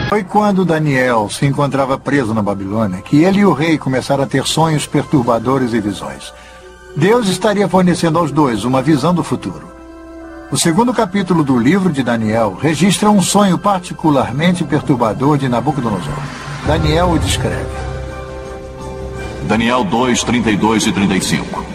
Foi quando Daniel se encontrava preso na Babilônia que ele e o rei começaram a ter sonhos perturbadores e visões. Deus estaria fornecendo aos dois uma visão do futuro. O segundo capítulo do livro de Daniel registra um sonho particularmente perturbador de Nabucodonosor. Daniel o descreve. Daniel 2, 32 e 35.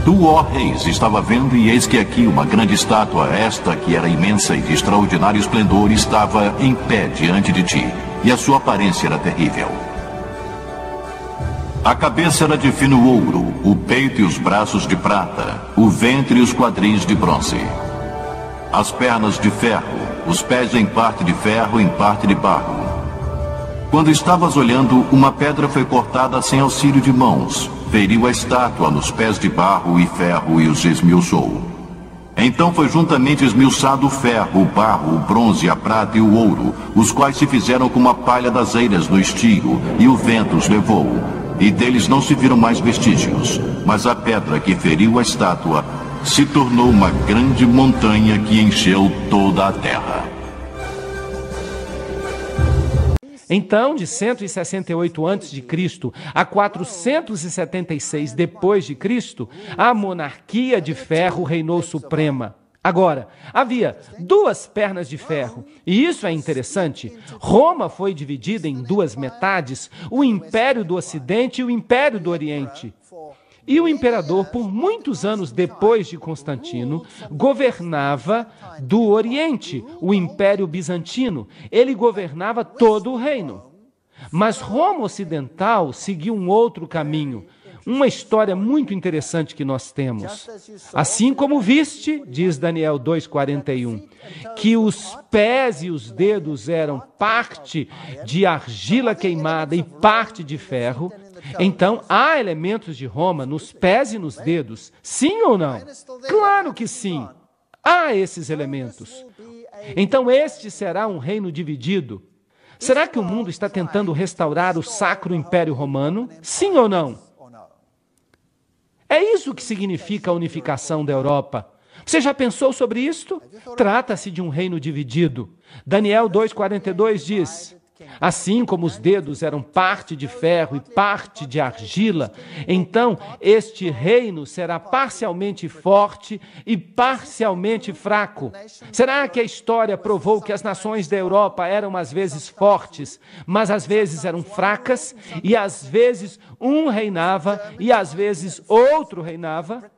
Tu, ó reis, estava vendo, e eis que aqui uma grande estátua, esta que era imensa e de extraordinário esplendor, estava em pé diante de ti, e a sua aparência era terrível. A cabeça era de fino ouro, o peito e os braços de prata, o ventre e os quadris de bronze. As pernas de ferro, os pés em parte de ferro, em parte de barro. Quando estavas olhando, uma pedra foi cortada sem auxílio de mãos, feriu a estátua nos pés de barro e ferro e os esmiuçou. Então foi juntamente esmiuçado o ferro, o barro, o bronze, a prata e o ouro, os quais se fizeram como a palha das eiras no estio, e o vento os levou. E deles não se viram mais vestígios, mas a pedra que feriu a estátua se tornou uma grande montanha que encheu toda a terra. Então, de 168 a.C. a 476 depois de Cristo, a monarquia de ferro reinou suprema. Agora, havia duas pernas de ferro, e isso é interessante. Roma foi dividida em duas metades, o Império do Ocidente e o Império do Oriente. E o imperador, por muitos anos depois de Constantino, governava do Oriente, o Império Bizantino. Ele governava todo o reino. Mas Roma Ocidental seguiu um outro caminho. Uma história muito interessante que nós temos. Assim como viste, diz Daniel 2,41, que os pés e os dedos eram parte de argila queimada e parte de ferro, então há elementos de Roma nos pés e nos dedos, sim ou não? Claro que sim, há esses elementos. Então este será um reino dividido. Será que o mundo está tentando restaurar o Sacro Império Romano? Sim ou não? É isso que significa a unificação da Europa. Você já pensou sobre isto? Trata-se de um reino dividido. Daniel 2,42 diz: assim como os dedos eram parte de ferro e parte de argila, então este reino será parcialmente forte e parcialmente fraco. Será que a história provou que as nações da Europa eram às vezes fortes, mas às vezes eram fracas, e às vezes um reinava e às vezes outro reinava?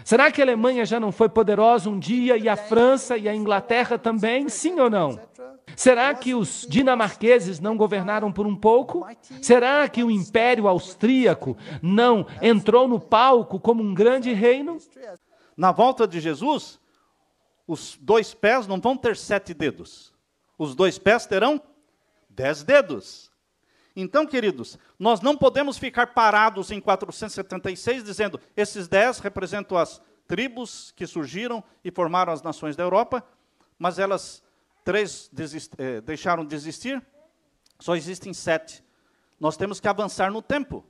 Será que a Alemanha já não foi poderosa um dia e a França e a Inglaterra também? Sim ou não? Será que os dinamarqueses não governaram por um pouco? Será que o Império Austríaco não entrou no palco como um grande reino? Na volta de Jesus, os dois pés não vão ter 7 dedos. Os dois pés terão 10 dedos. Então, queridos, nós não podemos ficar parados em 476 dizendo esses 10 representam as tribos que surgiram e formaram as nações da Europa, mas elas 3 deixaram de existir, só existem 7. Nós temos que avançar no tempo,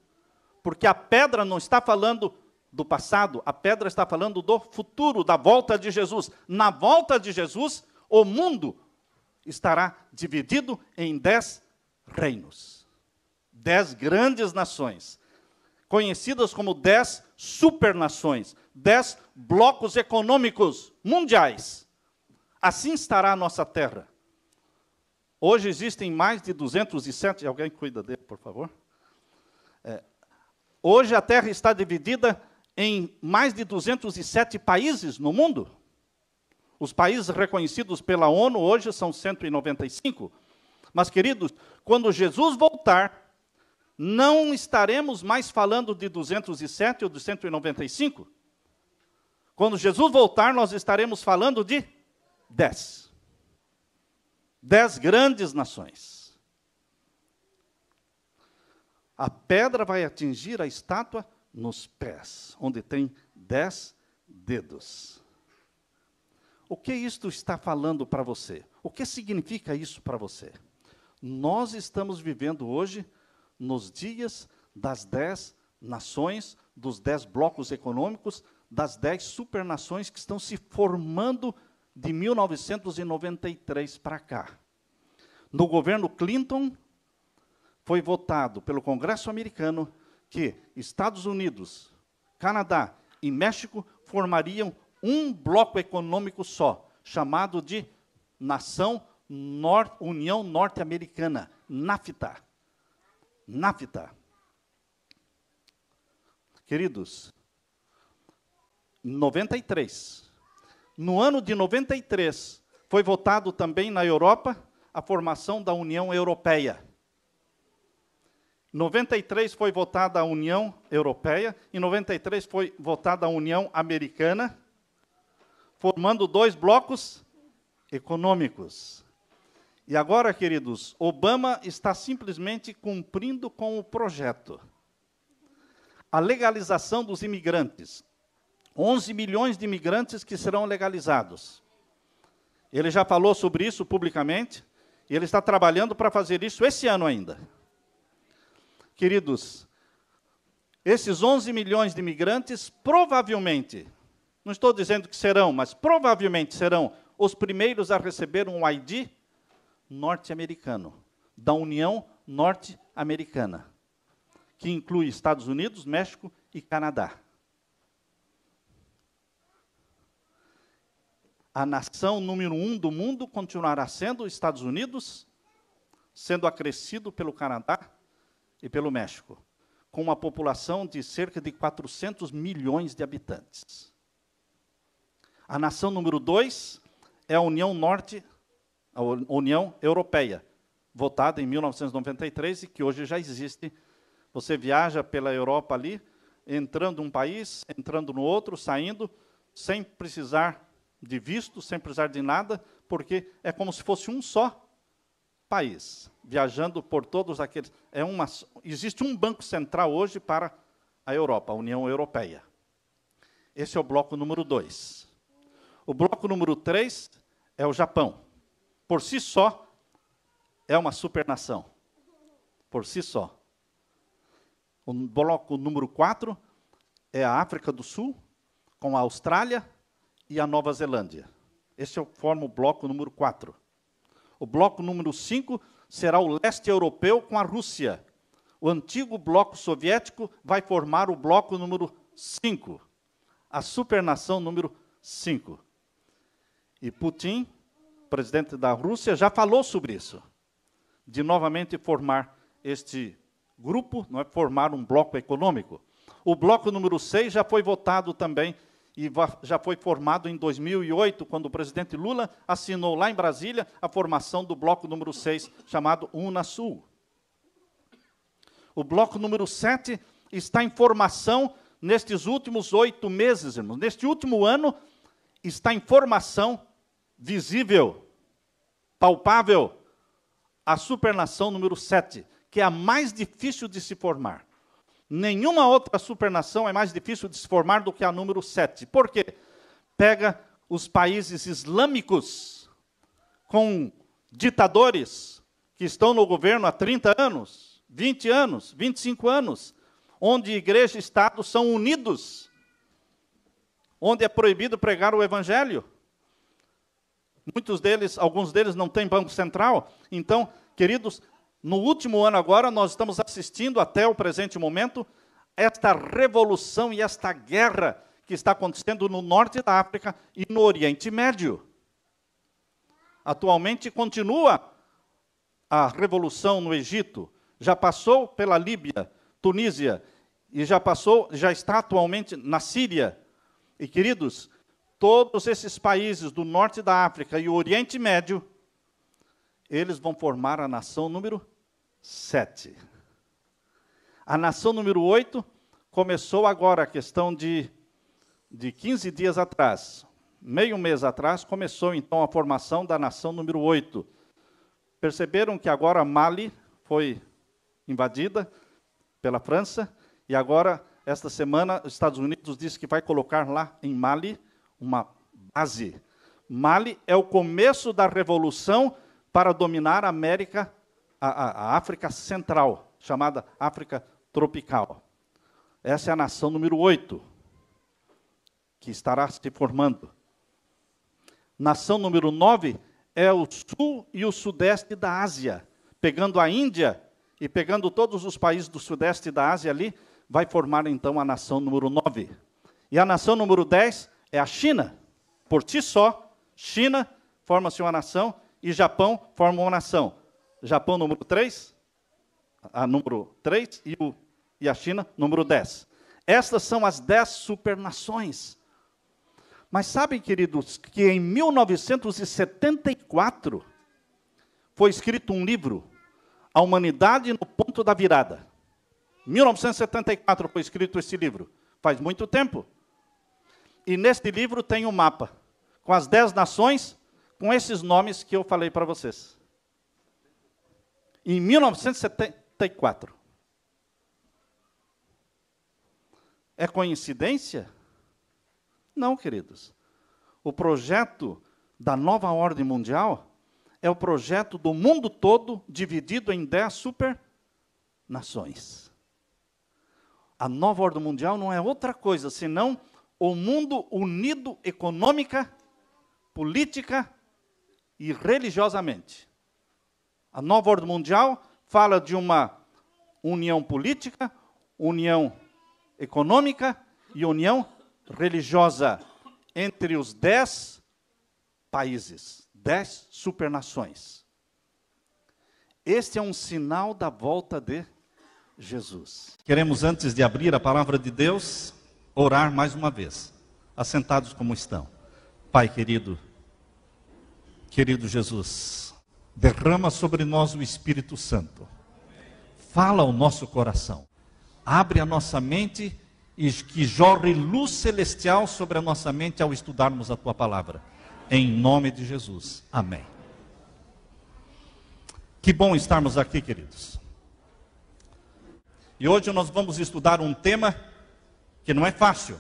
porque a pedra não está falando do passado, a pedra está falando do futuro, da volta de Jesus. Na volta de Jesus, o mundo estará dividido em 10 reinos. 10 grandes nações, conhecidas como 10 supernações, 10 blocos econômicos mundiais. Assim estará a nossa terra. Hoje existem mais de 207... Alguém cuida dele, por favor? Hoje a terra está dividida em mais de 207 países no mundo. Os países reconhecidos pela ONU hoje são 195. Mas, queridos, quando Jesus voltar, não estaremos mais falando de 207 ou de 195. Quando Jesus voltar, nós estaremos falando de 10. 10 grandes nações. A pedra vai atingir a estátua nos pés, onde tem 10 dedos. O que isto está falando para você? O que significa isso para você? Nós estamos vivendo hoje nos dias das 10 nações, dos 10 blocos econômicos, das 10 supernações que estão se formando de 1993 para cá. No governo Clinton, foi votado pelo Congresso americano que Estados Unidos, Canadá e México formariam um bloco econômico só, chamado de União Norte-Americana, NAFTA. NAFTA. Queridos, em 93, no ano de 93, foi votado também na Europa a formação da União Europeia. Em 93 foi votada a União Europeia, em 93 foi votada a União Americana, formando 2 blocos econômicos. E agora, queridos, Obama está simplesmente cumprindo com o projeto. A legalização dos imigrantes. 11 milhões de imigrantes que serão legalizados. Ele já falou sobre isso publicamente, e ele está trabalhando para fazer isso esse ano ainda. Queridos, esses 11 milhões de imigrantes, provavelmente, não estou dizendo que serão, mas provavelmente serão os primeiros a receber um ID norte-americano, da União Norte-Americana, que inclui Estados Unidos, México e Canadá. A nação número 1 do mundo continuará sendo os Estados Unidos, sendo acrescido pelo Canadá e pelo México, com uma população de cerca de 400 milhões de habitantes. A nação número 2 é a União Europeia, votada em 1993 e que hoje já existe. Você viaja pela Europa ali, entrando num país, entrando no outro, saindo, sem precisar de visto, sem precisar de nada, porque é como se fosse um só país, viajando por todos aqueles. Existe um banco central hoje para a Europa, a União Europeia. Esse é o bloco número 2. O bloco número 3 é o Japão. Por si só, é uma supernação. Por si só. O bloco número 4 é a África do Sul, com a Austrália e a Nova Zelândia. Esse forma o bloco número 4. O bloco número 5 será o leste europeu com a Rússia. O antigo bloco soviético vai formar o bloco número 5. A supernação número 5. E Putin, presidente da Rússia, já falou sobre isso. De novamente formar este grupo, não é, formar um bloco econômico. O bloco número 6 já foi votado também e já foi formado em 2008, quando o presidente Lula assinou lá em Brasília a formação do bloco número 6, chamado Unasul. O bloco número 7 está em formação nestes últimos 8 meses, irmãos. Neste último ano, está em formação visível, palpável, a supernação número 7, que é a mais difícil de se formar. Nenhuma outra supernação é mais difícil de se formar do que a número 7. Por quê? Pega os países islâmicos com ditadores que estão no governo há 30 anos, 20 anos, 25 anos, onde igreja e Estado são unidos, onde é proibido pregar o evangelho. Alguns deles não têm banco central. Então, queridos, no último ano agora, nós estamos assistindo, até o presente momento, esta revolução e esta guerra que está acontecendo no norte da África e no Oriente Médio. Atualmente continua a revolução no Egito, já passou pela Líbia, Tunísia, e já está atualmente na Síria. E, queridos, todos esses países do norte da África e o Oriente Médio, eles vão formar a nação número 7. A nação número 8 começou agora, a questão de 15 dias atrás, meio mês atrás, começou então a formação da nação número 8. Perceberam que agora Mali foi invadida pela França, e agora, esta semana, os Estados Unidos disse que vai colocar lá em Mali uma base. Mali é o começo da revolução para dominar a América, a África Central, chamada África Tropical. Essa é a nação número 8, que estará se formando. Nação número 9 é o sul e o sudeste da Ásia. Pegando a Índia e pegando todos os países do sudeste da Ásia ali, vai formar então a nação número 9. E a nação número 10 é a China. Por si só, China forma-se uma nação e Japão forma uma nação. Japão número 3, a número 3 e a China número 10. Estas são as 10 supernações. Mas sabem, queridos, que em 1974 foi escrito um livro, A Humanidade no Ponto da Virada. 1974 foi escrito esse livro, faz muito tempo. E neste livro tem um mapa, com as 10 nações, com esses nomes que eu falei para vocês. Em 1974. É coincidência? Não, queridos. O projeto da nova ordem mundial é o projeto do mundo todo dividido em 10 supernações. A nova ordem mundial não é outra coisa senão o mundo unido econômica, política e religiosamente. A nova ordem mundial fala de uma união política, união econômica e união religiosa entre os 10 países, 10 supernações. Este é um sinal da volta de Jesus. Queremos, antes de abrir a palavra de Deus, orar mais uma vez, assentados como estão. Pai querido, querido Jesus, derrama sobre nós o Espírito Santo. Fala ao nosso coração. Abre a nossa mente e que jorre luz celestial sobre a nossa mente ao estudarmos a Tua palavra. Em nome de Jesus. Amém. Que bom estarmos aqui, queridos. E hoje nós vamos estudar um tema que não é fácil,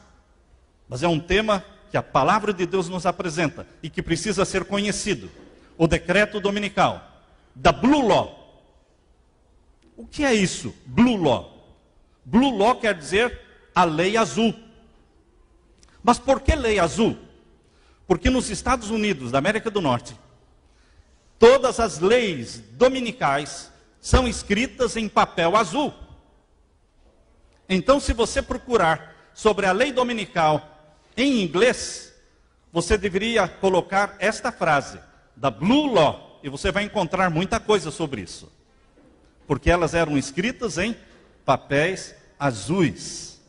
mas é um tema que a palavra de Deus nos apresenta e que precisa ser conhecido. O decreto dominical, da Blue Law. O que é isso? Blue Law. Blue Law quer dizer a lei azul. Mas por que lei azul? Porque nos Estados Unidos da América do Norte, todas as leis dominicais são escritas em papel azul. Então, se você procurar sobre a lei dominical em inglês, você deveria colocar esta frase, da Blue Law, e você vai encontrar muita coisa sobre isso. Porque elas eram escritas em papéis azuis.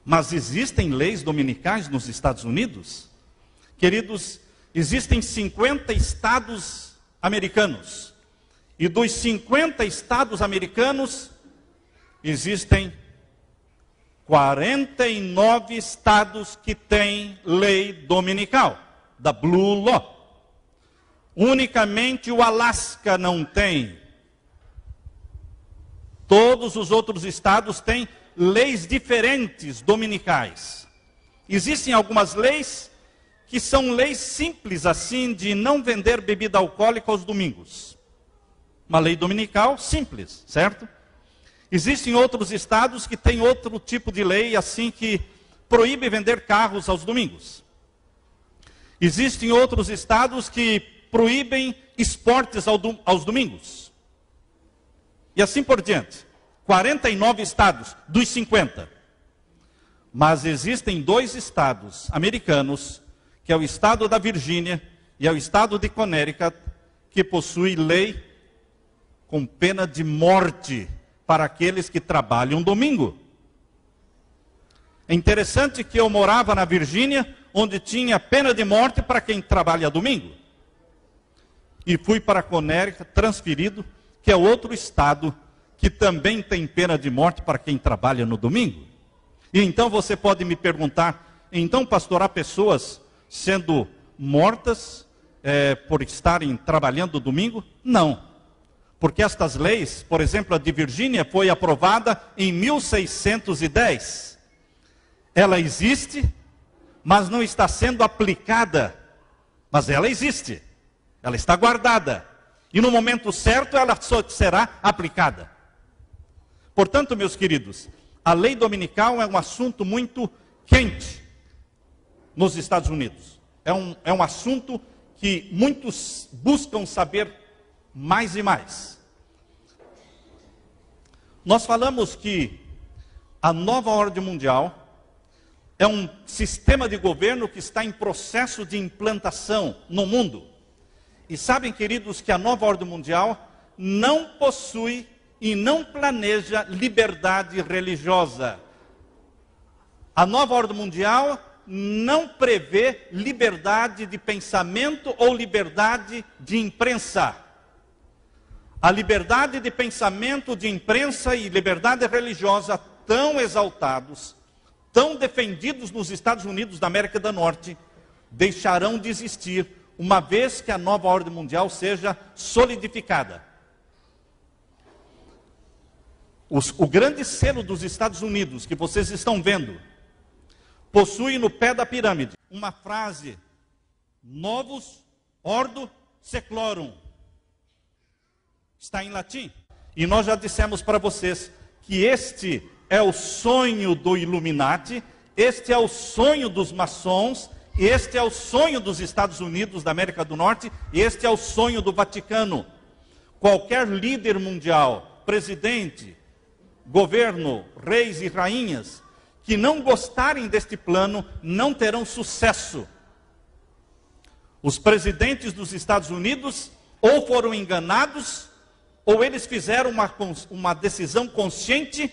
Mas existem leis dominicais nos Estados Unidos? Queridos, existem 50 estados americanos. E dos 50 estados americanos, existem 49 estados que têm lei dominical, da Blue Law. Unicamente o Alasca não tem. Todos os outros estados têm leis diferentes dominicais. Existem algumas leis que são leis simples assim, de não vender bebida alcoólica aos domingos. Uma lei dominical simples, certo? Existem outros estados que têm outro tipo de lei, assim, que proíbe vender carros aos domingos. Existem outros estados que proíbem esportes aos domingos. E assim por diante. 49 estados dos 50. Mas existem 2 estados americanos, que é o estado da Virgínia e é o estado de Connecticut, que possui lei com pena de morte para aqueles que trabalham domingo. É interessante que eu morava na Virgínia, onde tinha pena de morte para quem trabalha domingo. E fui para Connecticut, transferido, que é outro estado que também tem pena de morte para quem trabalha no domingo. E então você pode me perguntar, então pastor, há pessoas sendo mortas por estarem trabalhando domingo? Não. Porque estas leis, por exemplo, a de Virgínia foi aprovada em 1610. Ela existe, mas não está sendo aplicada. Mas ela existe. Ela está guardada. E no momento certo ela só será aplicada. Portanto, meus queridos, a lei dominical é um assunto muito quente nos Estados Unidos. É um assunto que muitos buscam saber mais e mais. Nós falamos que a nova ordem mundial é um sistema de governo que está em processo de implantação no mundo. E sabem, queridos, que a nova ordem mundial não possui e não planeja liberdade religiosa. A nova ordem mundial não prevê liberdade de pensamento ou liberdade de imprensa. A liberdade de pensamento, de imprensa e liberdade religiosa tão exaltados, tão defendidos nos Estados Unidos da América do Norte, deixarão de existir uma vez que a nova ordem mundial seja solidificada. O grande selo dos Estados Unidos, que vocês estão vendo, possui no pé da pirâmide uma frase: Novus Ordo Seclorum. Está em latim. E nós já dissemos para vocês que este é o sonho do Illuminati, este é o sonho dos maçons, este é o sonho dos Estados Unidos da América do Norte, este é o sonho do Vaticano. Qualquer líder mundial, presidente, governo, reis e rainhas, que não gostarem deste plano, não terão sucesso. Os presidentes dos Estados Unidos ou foram enganados, ou eles fizeram uma decisão consciente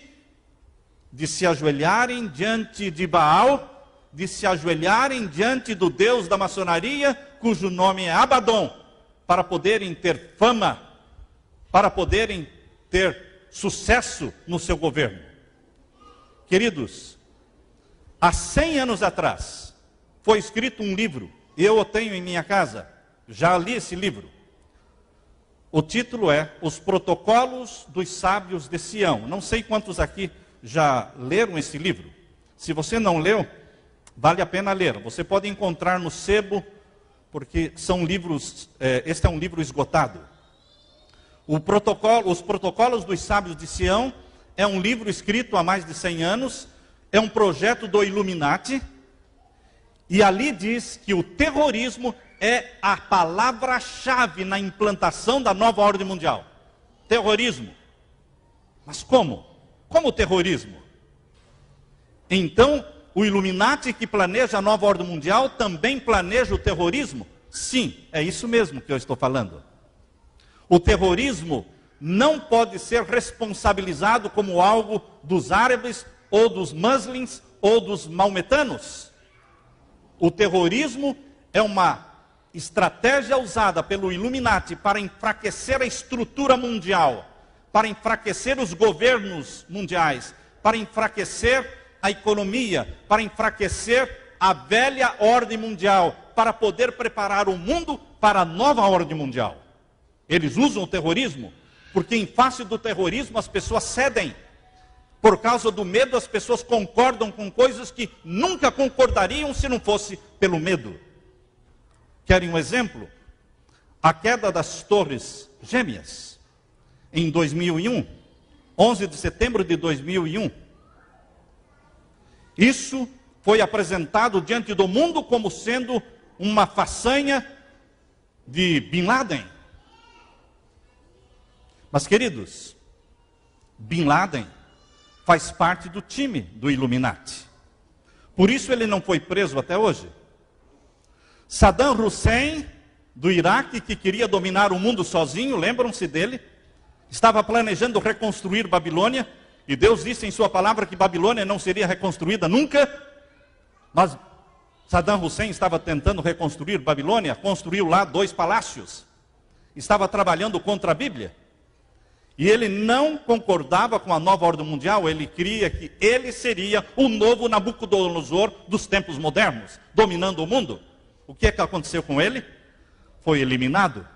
de se ajoelharem diante de Baal, de se ajoelharem diante do Deus da maçonaria, cujo nome é Abaddon, para poderem ter fama, para poderem ter sucesso no seu governo. Queridos, há 100 anos atrás, foi escrito um livro, eu o tenho em minha casa, já li esse livro. O título é Os Protocolos dos Sábios de Sião. Não sei quantos aqui já leram esse livro. Se você não leu, vale a pena ler. Você pode encontrar no sebo, porque são livros, este é um livro esgotado. Os Protocolos dos Sábios de Sião é um livro escrito há mais de 100 anos, é um projeto do Illuminati, e ali diz que o terrorismo é a palavra-chave na implantação da nova ordem mundial. Terrorismo. Mas como? Como terrorismo? Então, o Illuminati que planeja a nova ordem mundial também planeja o terrorismo? Sim, é isso mesmo que eu estou falando. O terrorismo não pode ser responsabilizado como algo dos árabes, ou dos muçulmanos, ou dos maometanos. O terrorismo é uma estratégia usada pelo Illuminati para enfraquecer a estrutura mundial, para enfraquecer os governos mundiais, para enfraquecer a economia, para enfraquecer a velha ordem mundial, para poder preparar o mundo para a nova ordem mundial. Eles usam o terrorismo, porque em face do terrorismo as pessoas cedem. Por causa do medo, as pessoas concordam com coisas que nunca concordariam se não fosse pelo medo. Querem um exemplo? A queda das Torres Gêmeas, em 2001, 11 de setembro de 2001. Isso foi apresentado diante do mundo como sendo uma façanha de Bin Laden. Mas, queridos, Bin Laden faz parte do time do Illuminati. Por isso ele não foi preso até hoje. Saddam Hussein, do Iraque, que queria dominar o mundo sozinho, lembram-se dele? Estava planejando reconstruir Babilônia, e Deus disse em sua palavra que Babilônia não seria reconstruída nunca. Mas Saddam Hussein estava tentando reconstruir Babilônia, construiu lá 2 palácios. Estava trabalhando contra a Bíblia. E ele não concordava com a nova ordem mundial, ele cria que ele seria o novo Nabucodonosor dos tempos modernos, dominando o mundo. O que é que aconteceu com ele? Foi eliminado.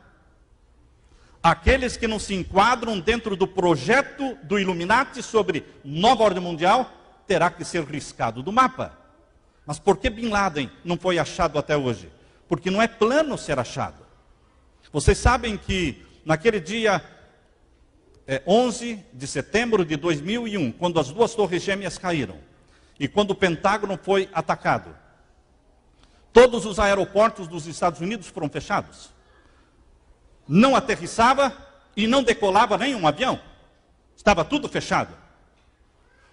Aqueles que não se enquadram dentro do projeto do Illuminati sobre nova ordem mundial, terá que ser riscado do mapa. Mas por que Bin Laden não foi achado até hoje? Porque não é plano ser achado. Vocês sabem que naquele dia 11 de setembro de 2001, quando as 2 torres gêmeas caíram, e quando o Pentágono foi atacado, Todos os aeroportos dos Estados Unidos foram fechados. Não aterrissava e não decolava nenhum avião. Estava tudo fechado.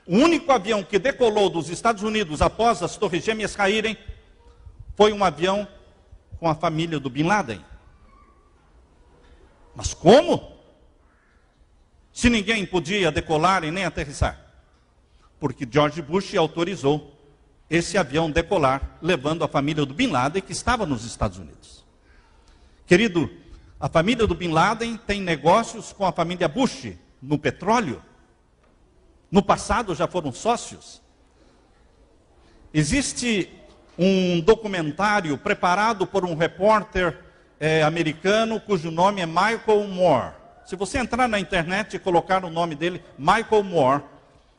O único avião que decolou dos Estados Unidos após as Torres Gêmeas caírem foi um avião com a família do Bin Laden. Mas como? Se ninguém podia decolar e nem aterrissar. Porque George Bush autorizou esse avião decolar, levando a família do Bin Laden, que estava nos Estados Unidos. Querido, a família do Bin Laden tem negócios com a família Bush no petróleo. No passado já foram sócios. Existe um documentário preparado por um repórter americano, cujo nome é Michael Moore. Se você entrar na internet e colocar o nome dele, Michael Moore,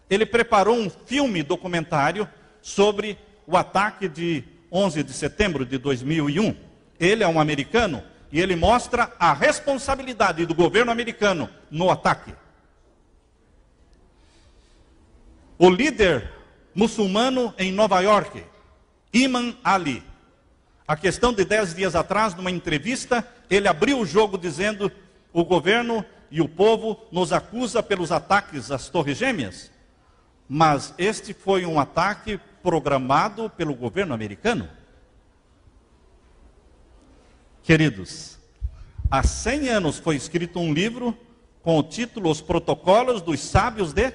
ele preparou um filme documentário sobre o ataque de 11 de setembro de 2001. Ele é um americano e ele mostra a responsabilidade do governo americano no ataque. O líder muçulmano em Nova York, Imam Ali, a questão de 10 dias atrás, numa entrevista, ele abriu o jogo dizendo: o governo e o povo nos acusa pelos ataques às Torres Gêmeas, mas este foi um ataque programado pelo governo americano. Queridos, há 100 anos foi escrito um livro com o título Os Protocolos dos Sábios de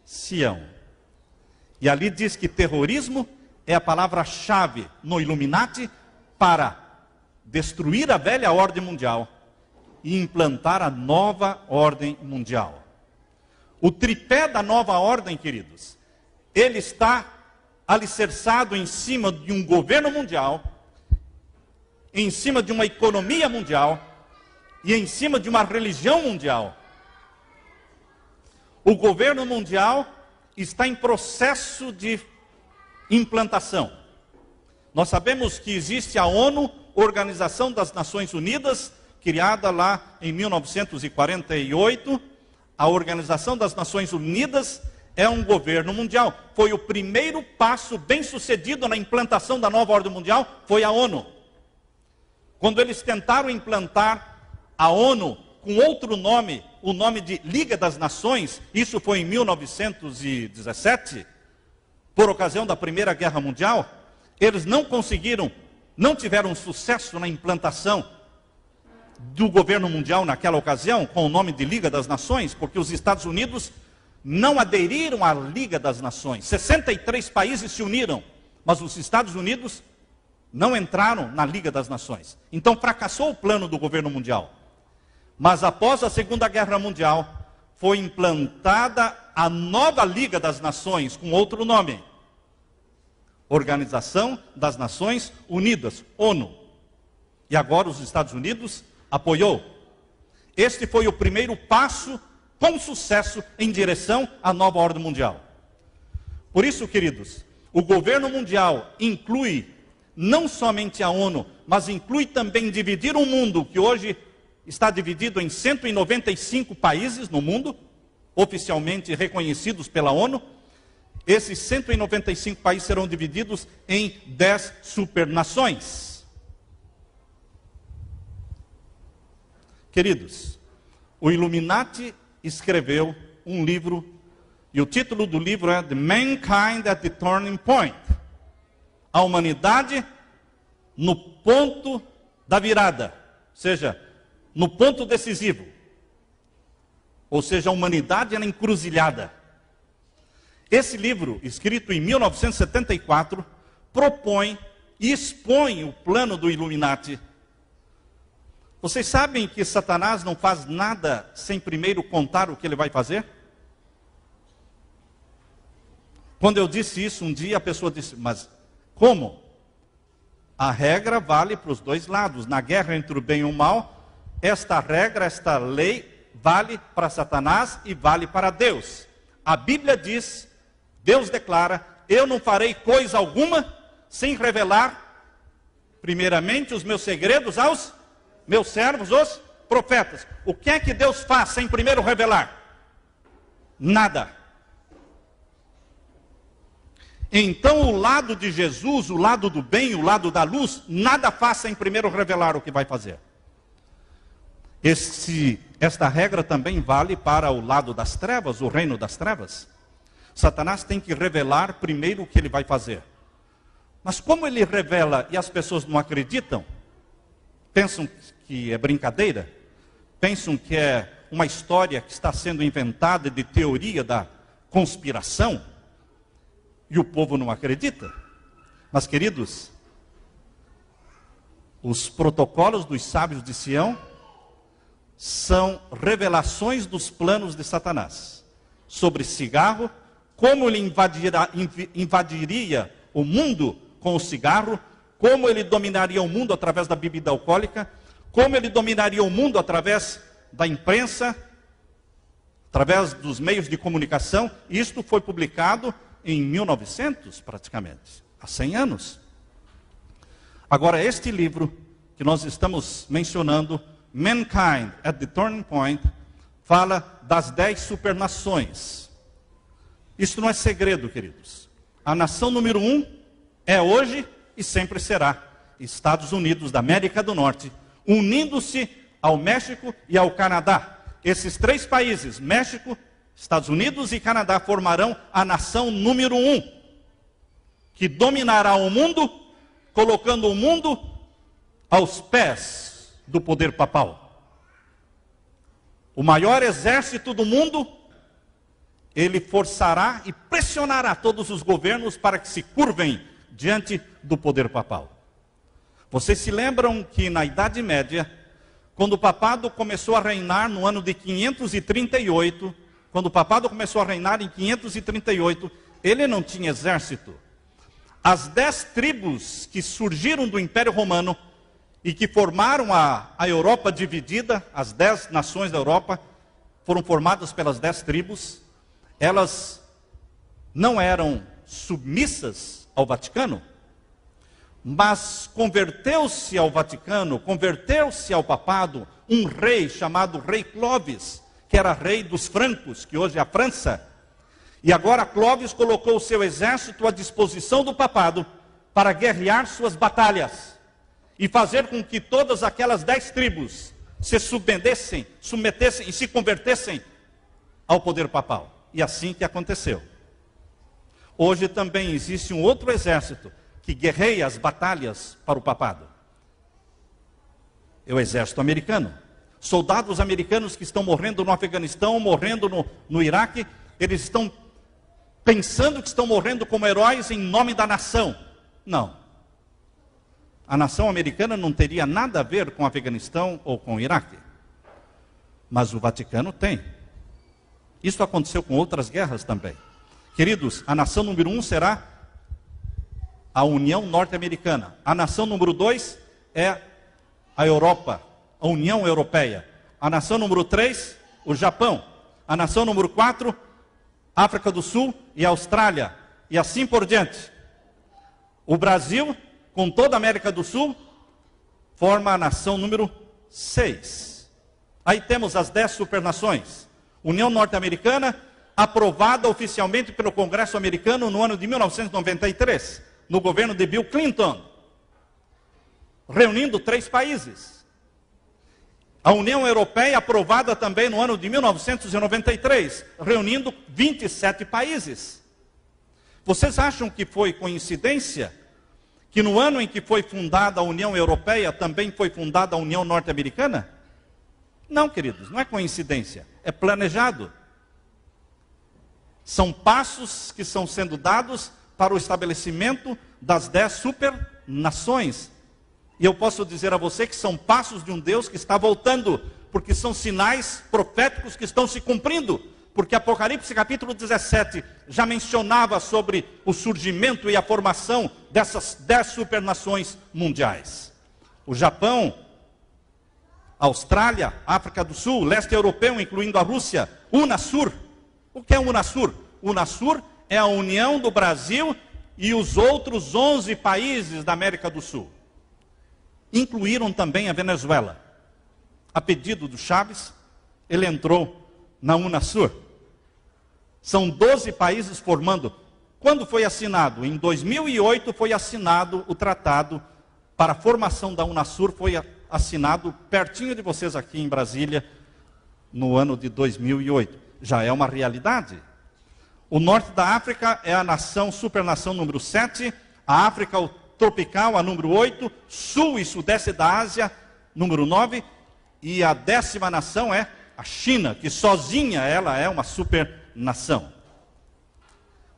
Sião. E ali diz que terrorismo é a palavra-chave no Illuminati para destruir a velha ordem mundial e implantar a nova ordem mundial. O tripé da nova ordem, queridos, ele está alicerçado em cima de um governo mundial, em cima de uma economia mundial e em cima de uma religião mundial. O governo mundial está em processo de implantação. Nós sabemos que existe a ONU, Organização das Nações Unidas, criada lá em 1948. A Organização das Nações Unidas é um governo mundial. Foi o primeiro passo bem sucedido na implantação da nova ordem mundial, foi a ONU. Quando eles tentaram implantar a ONU com outro nome, o nome de Liga das Nações, isso foi em 1917, por ocasião da Primeira Guerra Mundial, eles não conseguiram, não tiveram sucesso na implantação do governo mundial naquela ocasião, com o nome de Liga das Nações, porque os Estados Unidos não aderiram à Liga das Nações. 63 países se uniram, mas os Estados Unidos não entraram na Liga das Nações. Então fracassou o plano do governo mundial. Mas após a Segunda Guerra Mundial, foi implantada a nova Liga das Nações, com outro nome. Organização das Nações Unidas, ONU. E agora os Estados Unidos apoiou. Este foi o primeiro passo com sucesso em direção à nova ordem mundial. Por isso, queridos, o governo mundial inclui não somente a ONU, mas inclui também dividir o mundo, que hoje está dividido em 195 países no mundo, oficialmente reconhecidos pela ONU. Esses 195 países serão divididos em 10 supernações. Queridos, o Illuminati escreveu um livro, e o título do livro é The Mankind at the Turning Point. A humanidade no ponto da virada, ou seja, no ponto decisivo. Ou seja, a humanidade na encruzilhada. Esse livro, escrito em 1974, propõe e expõe o plano do Illuminati. Vocês sabem que Satanás não faz nada sem primeiro contar o que ele vai fazer? Quando eu disse isso um dia, a pessoa disse: mas como? A regra vale para os dois lados. Na guerra entre o bem e o mal, esta regra, esta lei, vale para Satanás e vale para Deus. A Bíblia diz, Deus declara: eu não farei coisa alguma sem revelar, primeiramente, os meus segredos aos meus servos, os profetas. O que é que Deus faz sem primeiro revelar? Nada. Então o lado de Jesus, o lado do bem, o lado da luz, nada faça em primeiro revelar o que vai fazer. Esta regra também vale para o lado das trevas, o reino das trevas. Satanás tem que revelar primeiro o que ele vai fazer. Mas como ele revela e as pessoas não acreditam, pensam que é brincadeira, pensam que é uma história que está sendo inventada de teoria da conspiração, e o povo não acredita. Mas, queridos, os protocolos dos sábios de Sião são revelações dos planos de Satanás sobre cigarro, como ele invadiria o mundo com o cigarro, como ele dominaria o mundo através da bebida alcoólica, como ele dominaria o mundo através da imprensa, através dos meios de comunicação. Isto foi publicado em 1900, praticamente, há 100 anos. Agora, este livro que nós estamos mencionando, Mankind at the Turning Point, fala das 10 supernações. Isso não é segredo, queridos. A nação número 1 é hoje e sempre será Estados Unidos da América do Norte, unindo-se ao México e ao Canadá. Esses 3 países, México, Estados Unidos e Canadá, formarão a nação número 1, que dominará o mundo, colocando o mundo aos pés do poder papal. O maior exército do mundo, ele forçará e pressionará todos os governos para que se curvem diante do poder papal. Vocês se lembram que na Idade Média, quando o papado começou a reinar no ano de 538, quando o papado começou a reinar em 538, ele não tinha exército. As 10 tribos que surgiram do Império Romano e que formaram a Europa dividida, as 10 nações da Europa, foram formadas pelas 10 tribos. Elas não eram submissas ao Vaticano, mas converteu-se ao Vaticano, converteu-se ao papado, um rei chamado Rei Clovis, que era rei dos francos, que hoje é a França. E agora Clovis colocou o seu exército à disposição do papado para guerrear suas batalhas e fazer com que todas aquelas 10 tribos se submetessem e se convertessem ao poder papal. E assim que aconteceu. Hoje também existe um outro exército que guerreia as batalhas para o papado. É o exército americano. Soldados americanos que estão morrendo no Afeganistão, morrendo no Iraque, eles estão pensando que estão morrendo como heróis em nome da nação. Não. A nação americana não teria nada a ver com o Afeganistão ou com o Iraque. Mas o Vaticano tem. Isso aconteceu com outras guerras também. Queridos, a nação número 1 será a União Norte-Americana. A nação número 2 é a Europa, a União Europeia. A nação número 3, o Japão. A nação número 4, África do Sul e Austrália. E assim por diante. O Brasil, com toda a América do Sul, forma a nação número 6. Aí temos as 10 supernações. União Norte-Americana, aprovada oficialmente pelo Congresso americano no ano de 1993, no governo de Bill Clinton, reunindo 3 países. A União Europeia, aprovada também no ano de 1993, reunindo 27 países. Vocês acham que foi coincidência que no ano em que foi fundada a União Europeia, também foi fundada a União Norte-Americana? Não, queridos, não é coincidência, é planejado. São passos que estão sendo dados para o estabelecimento das 10 supernações. E eu posso dizer a você que são passos de um Deus que está voltando, porque são sinais proféticos que estão se cumprindo. Porque Apocalipse capítulo 17 já mencionava sobre o surgimento e a formação dessas 10 supernações mundiais. O Japão, Austrália, África do Sul, leste europeu, incluindo a Rússia, Unasur. O que é o Unasur? O Unasur é a união do Brasil e os outros 11 países da América do Sul. Incluíram também a Venezuela. A pedido do Chaves, ele entrou na Unasur. São 12 países formando Quando foi assinado? Em 2008 foi assinado o tratado para a formação da Unasur, foi assinado pertinho de vocês aqui em Brasília, no ano de 2008. Já é uma realidade. O norte da África é a nação, supernação número 7, a África tropical, a número 8, sul e sudeste da Ásia, número 9, e a 10ª nação é a China, que sozinha ela é uma supernação.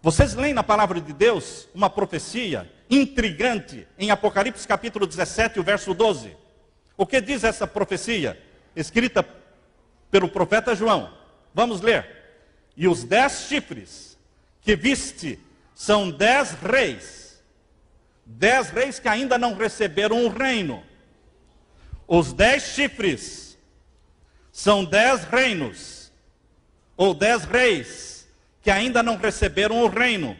Vocês leem na palavra de Deus uma profecia intrigante em Apocalipse capítulo 17, o verso 12. O que diz essa profecia? Escrita pelo profeta João. Vamos ler. E os 10 chifres que viste são 10 reis. 10 reis que ainda não receberam o reino. Os 10 chifres são 10 reinos, ou 10 reis, que ainda não receberam o reino.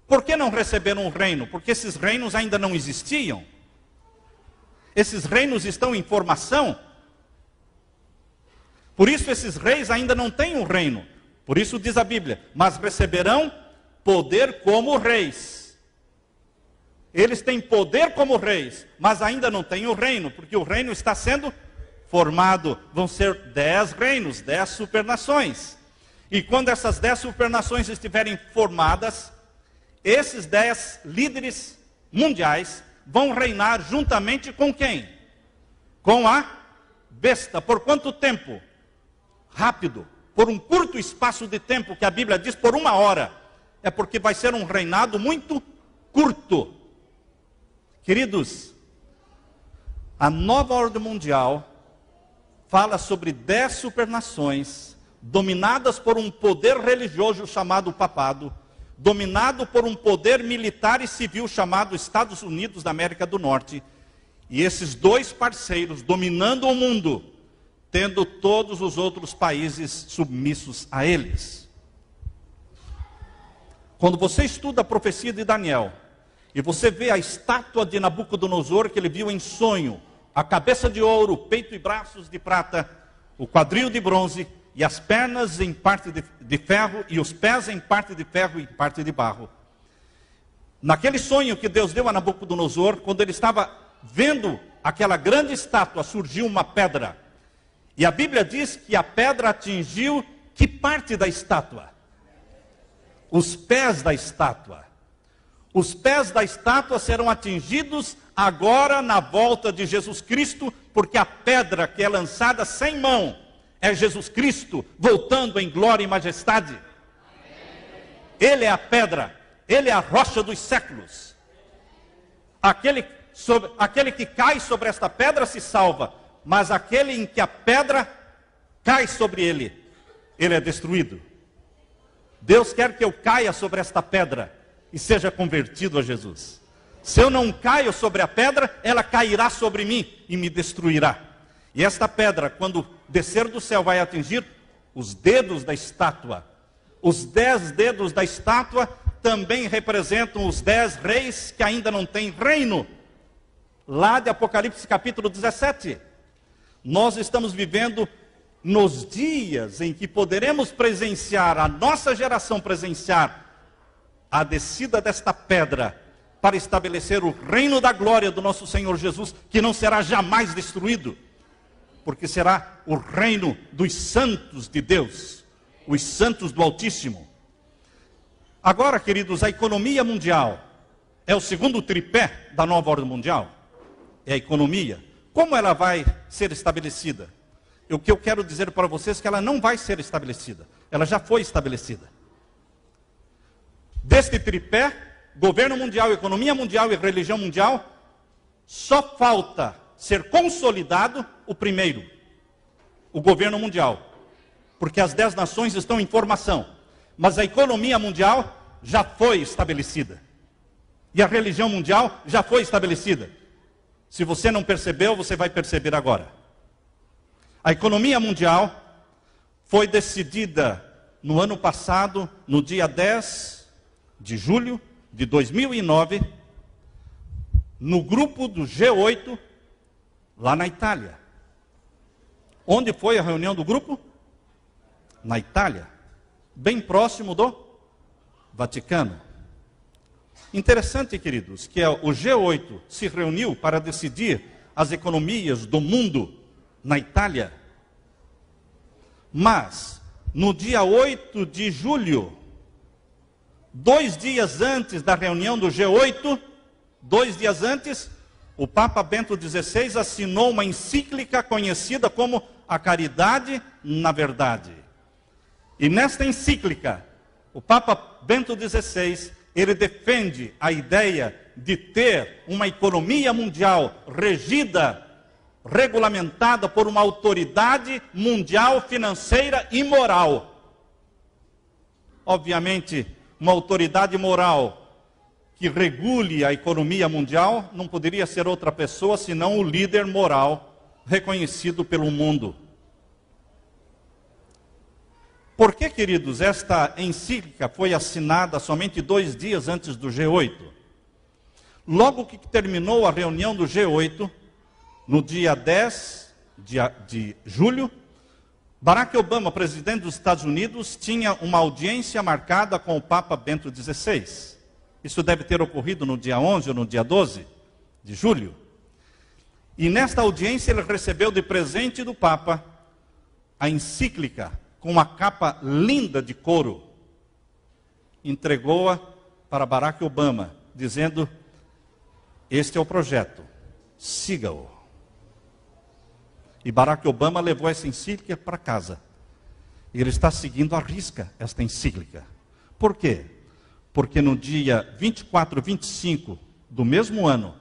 Por que não receberam o reino? Porque esses reinos ainda não existiam. Esses reinos estão em formação. Por isso esses reis ainda não têm o reino. Por isso diz a Bíblia, mas receberão poder como reis. Eles têm poder como reis, mas ainda não têm o reino, porque o reino está sendo formado. Vão ser 10 reinos, 10 supernações. E quando essas 10 supernações estiverem formadas, esses 10 líderes mundiais vão reinar juntamente com quem? Com a besta. Por quanto tempo? Rápido. Por um curto espaço de tempo, que a Bíblia diz por 1 hora. É porque vai ser um reinado muito curto. Queridos, a nova ordem mundial fala sobre 10 supernações dominadas por um poder religioso chamado papado, dominado por um poder militar e civil chamado Estados Unidos da América do Norte, e esses 2 parceiros dominando o mundo, tendo todos os outros países submissos a eles. Quando você estuda a profecia de Daniel, e você vê a estátua de Nabucodonosor que ele viu em sonho, a cabeça de ouro, peito e braços de prata, o quadril de bronze, e as pernas em parte de ferro, e os pés em parte de ferro e parte de barro. Naquele sonho que Deus deu a Nabucodonosor, quando ele estava vendo aquela grande estátua, surgiu uma pedra. E a Bíblia diz que a pedra atingiu que parte da estátua? Os pés da estátua. Os pés da estátua serão atingidos agora na volta de Jesus Cristo, porque a pedra que é lançada sem mão é Jesus Cristo, voltando em glória e majestade. Ele é a pedra, ele é a rocha dos séculos. Aquele que cai sobre esta pedra se salva, mas aquele em que a pedra cai sobre ele, ele é destruído. Deus quer que eu caia sobre esta pedra e seja convertido a Jesus. Se eu não caio sobre a pedra, ela cairá sobre mim e me destruirá. E esta pedra, quando descer do céu, vai atingir os dedos da estátua. Os 10 dedos da estátua também representam os 10 reis que ainda não têm reino. Lá de Apocalipse capítulo 17. Nós estamos vivendo nos dias em que poderemos presenciar, a nossa geração presenciar, a descida desta pedra para estabelecer o reino da glória do nosso Senhor Jesus, que não será jamais destruído, porque será o reino dos santos de Deus, os santos do Altíssimo. Agora, queridos, a economia mundial é o segundo tripé da nova ordem mundial. É a economia. Como ela vai ser estabelecida? O que eu quero dizer para vocês é que ela não vai ser estabelecida. Ela já foi estabelecida. Deste tripé, governo mundial, economia mundial e religião mundial, só falta ser consolidado o primeiro, o governo mundial. Porque as 10 nações estão em formação. Mas a economia mundial já foi estabelecida. E a religião mundial já foi estabelecida. Se você não percebeu, você vai perceber agora. A economia mundial foi decidida no ano passado, no dia 10 de julho de 2009, no grupo do G8, lá na Itália. Onde foi a reunião do grupo? Na Itália, bem próximo Vaticano. Interessante, queridos, que o G8 se reuniu para decidir as economias do mundo na Itália. Mas, no dia 8 de julho, 2 dias antes da reunião do G8, 2 dias antes, o Papa Bento XVI assinou uma encíclica conhecida como A Caridade na Verdade. E nesta encíclica, o Papa Bento XVI, ele defende a ideia de ter uma economia mundial regida, regulamentada por uma autoridade mundial financeira e moral. Obviamente, uma autoridade moral que regule a economia mundial não poderia ser outra pessoa senão o líder moral reconhecido pelo mundo. Por que, queridos, esta encíclica foi assinada somente 2 dias antes do G8? Logo que terminou a reunião do G8, no dia 10 de julho, Barack Obama, presidente dos Estados Unidos, tinha uma audiência marcada com o Papa Bento XVI. Isso deve ter ocorrido no dia 11 ou no dia 12 de julho. E nesta audiência ele recebeu de presente do Papa a encíclica com uma capa linda de couro. Entregou-a para Barack Obama, dizendo: este é o projeto, siga-o. E Barack Obama levou essa encíclica para casa. E ele está seguindo à risca esta encíclica. Por quê? Porque no dia 24 e 25 do mesmo ano,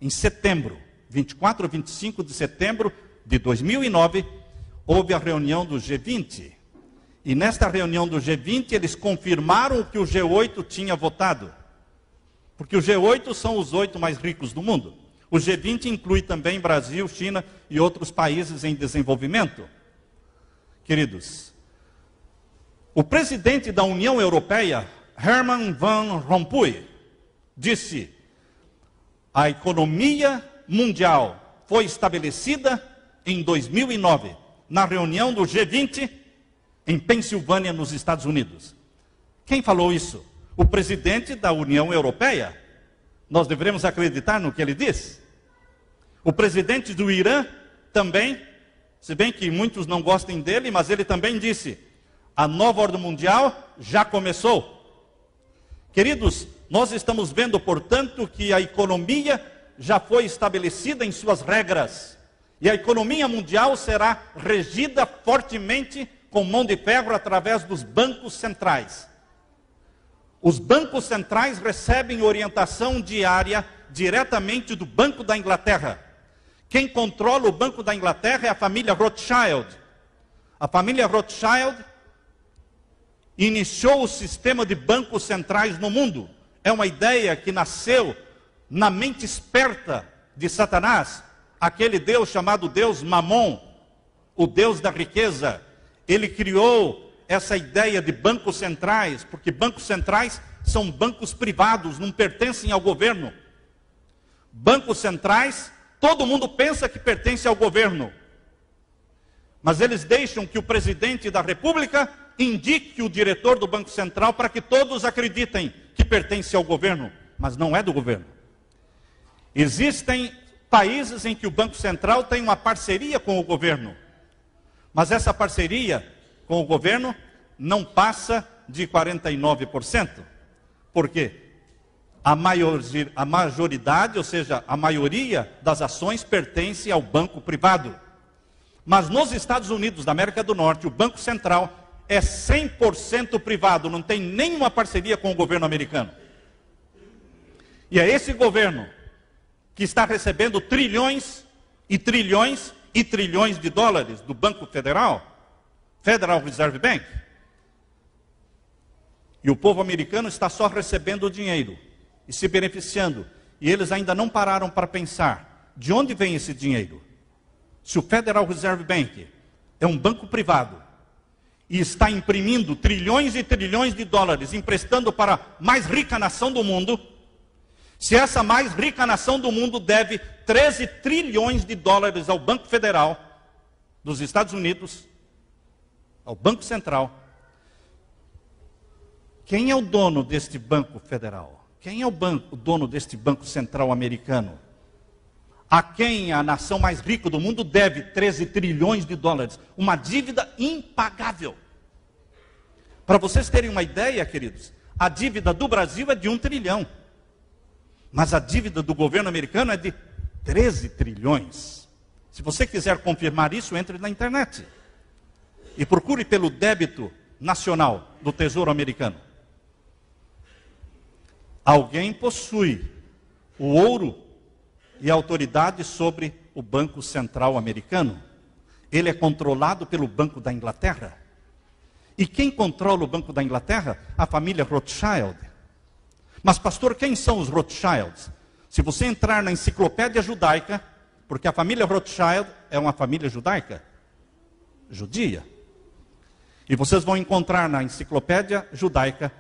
em setembro, 24 e 25 de setembro de 2009, houve a reunião do G20. E nesta reunião do G20, eles confirmaram o que o G8 tinha votado. Porque o G8 são os 8 mais ricos do mundo. O G20 inclui também Brasil, China e outros países em desenvolvimento. Queridos, o presidente da União Europeia, Herman Van Rompuy, disse: a economia mundial foi estabelecida em 2009, na reunião do G20, em Pensilvânia, nos Estados Unidos. Quem falou isso? O presidente da União Europeia. Nós devemos acreditar no que ele diz. O presidente do Irã também, se bem que muitos não gostem dele, mas ele também disse: a nova ordem mundial já começou. Queridos, nós estamos vendo, portanto, que a economia já foi estabelecida em suas regras. E a economia mundial será regida fortemente com mão de ferro através dos bancos centrais. Os bancos centrais recebem orientação diária diretamente do Banco da Inglaterra. Quem controla o Banco da Inglaterra é a família Rothschild. A família Rothschild iniciou o sistema de bancos centrais no mundo. É uma ideia que nasceu na mente esperta de Satanás, aquele Deus chamado Deus Mamon, o Deus da riqueza. Ele criou essa ideia de bancos centrais, porque bancos centrais são bancos privados, não pertencem ao governo. Bancos centrais, todo mundo pensa que pertence ao governo. Mas eles deixam que o presidente da República indique o diretor do Banco Central para que todos acreditem que pertence ao governo, mas não é do governo. Existem países em que o Banco Central tem uma parceria com o governo, mas essa parceria com o governo não passa de 49%. Por quê? A maioridade, ou seja, a maioria das ações pertence ao banco privado. Mas nos Estados Unidos da América do Norte, o Banco Central é 100% privado, não tem nenhuma parceria com o governo americano. E é esse governo que está recebendo trilhões e trilhões e trilhões de dólares do Banco Federal, Federal Reserve Bank. E o povo americano está só recebendo o dinheiro e se beneficiando. E eles ainda não pararam para pensar de onde vem esse dinheiro. Se o Federal Reserve Bank é um banco privado e está imprimindo trilhões e trilhões de dólares, emprestando para a mais rica nação do mundo, se essa mais rica nação do mundo deve 13 trilhões de dólares ao Banco Federal dos Estados Unidos, ao Banco Central, Quem é o dono deste Banco Federal? Quem é o dono deste Banco Central americano? A quem a nação mais rica do mundo deve 13 trilhões de dólares. Uma dívida impagável. Para vocês terem uma ideia, queridos, a dívida do Brasil é de 1 trilhão. Mas a dívida do governo americano é de 13 trilhões. Se você quiser confirmar isso, entre na internet. E procure pelo débito nacional do Tesouro Americano. Alguém possui o ouro e a autoridade sobre o Banco Central Americano. Ele é controlado pelo Banco da Inglaterra. E quem controla o Banco da Inglaterra? A família Rothschild. Mas pastor, quem são os Rothschilds? Se você entrar na enciclopédia judaica, porque a família Rothschild é uma família judaica, judia. E vocês vão encontrar na enciclopédia judaica,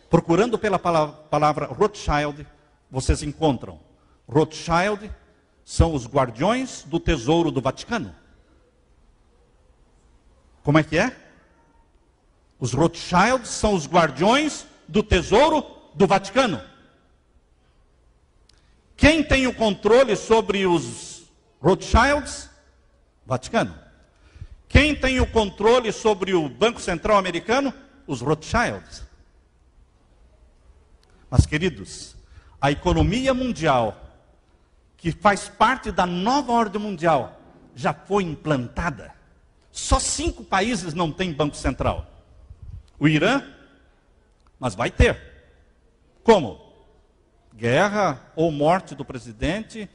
procurando pela palavra Rothschild, vocês encontram. Rothschild são os guardiões do tesouro do Vaticano. Como é que é? Os Rothschilds são os guardiões do tesouro do Vaticano. Quem tem o controle sobre os Rothschilds? Vaticano. Quem tem o controle sobre o Banco Central Americano? Os Rothschilds. Mas, queridos, a economia mundial, que faz parte da nova ordem mundial, já foi implantada. Só 5 países não têm Banco Central. O Irã, mas vai ter. Como? Guerra, ou morte do presidente,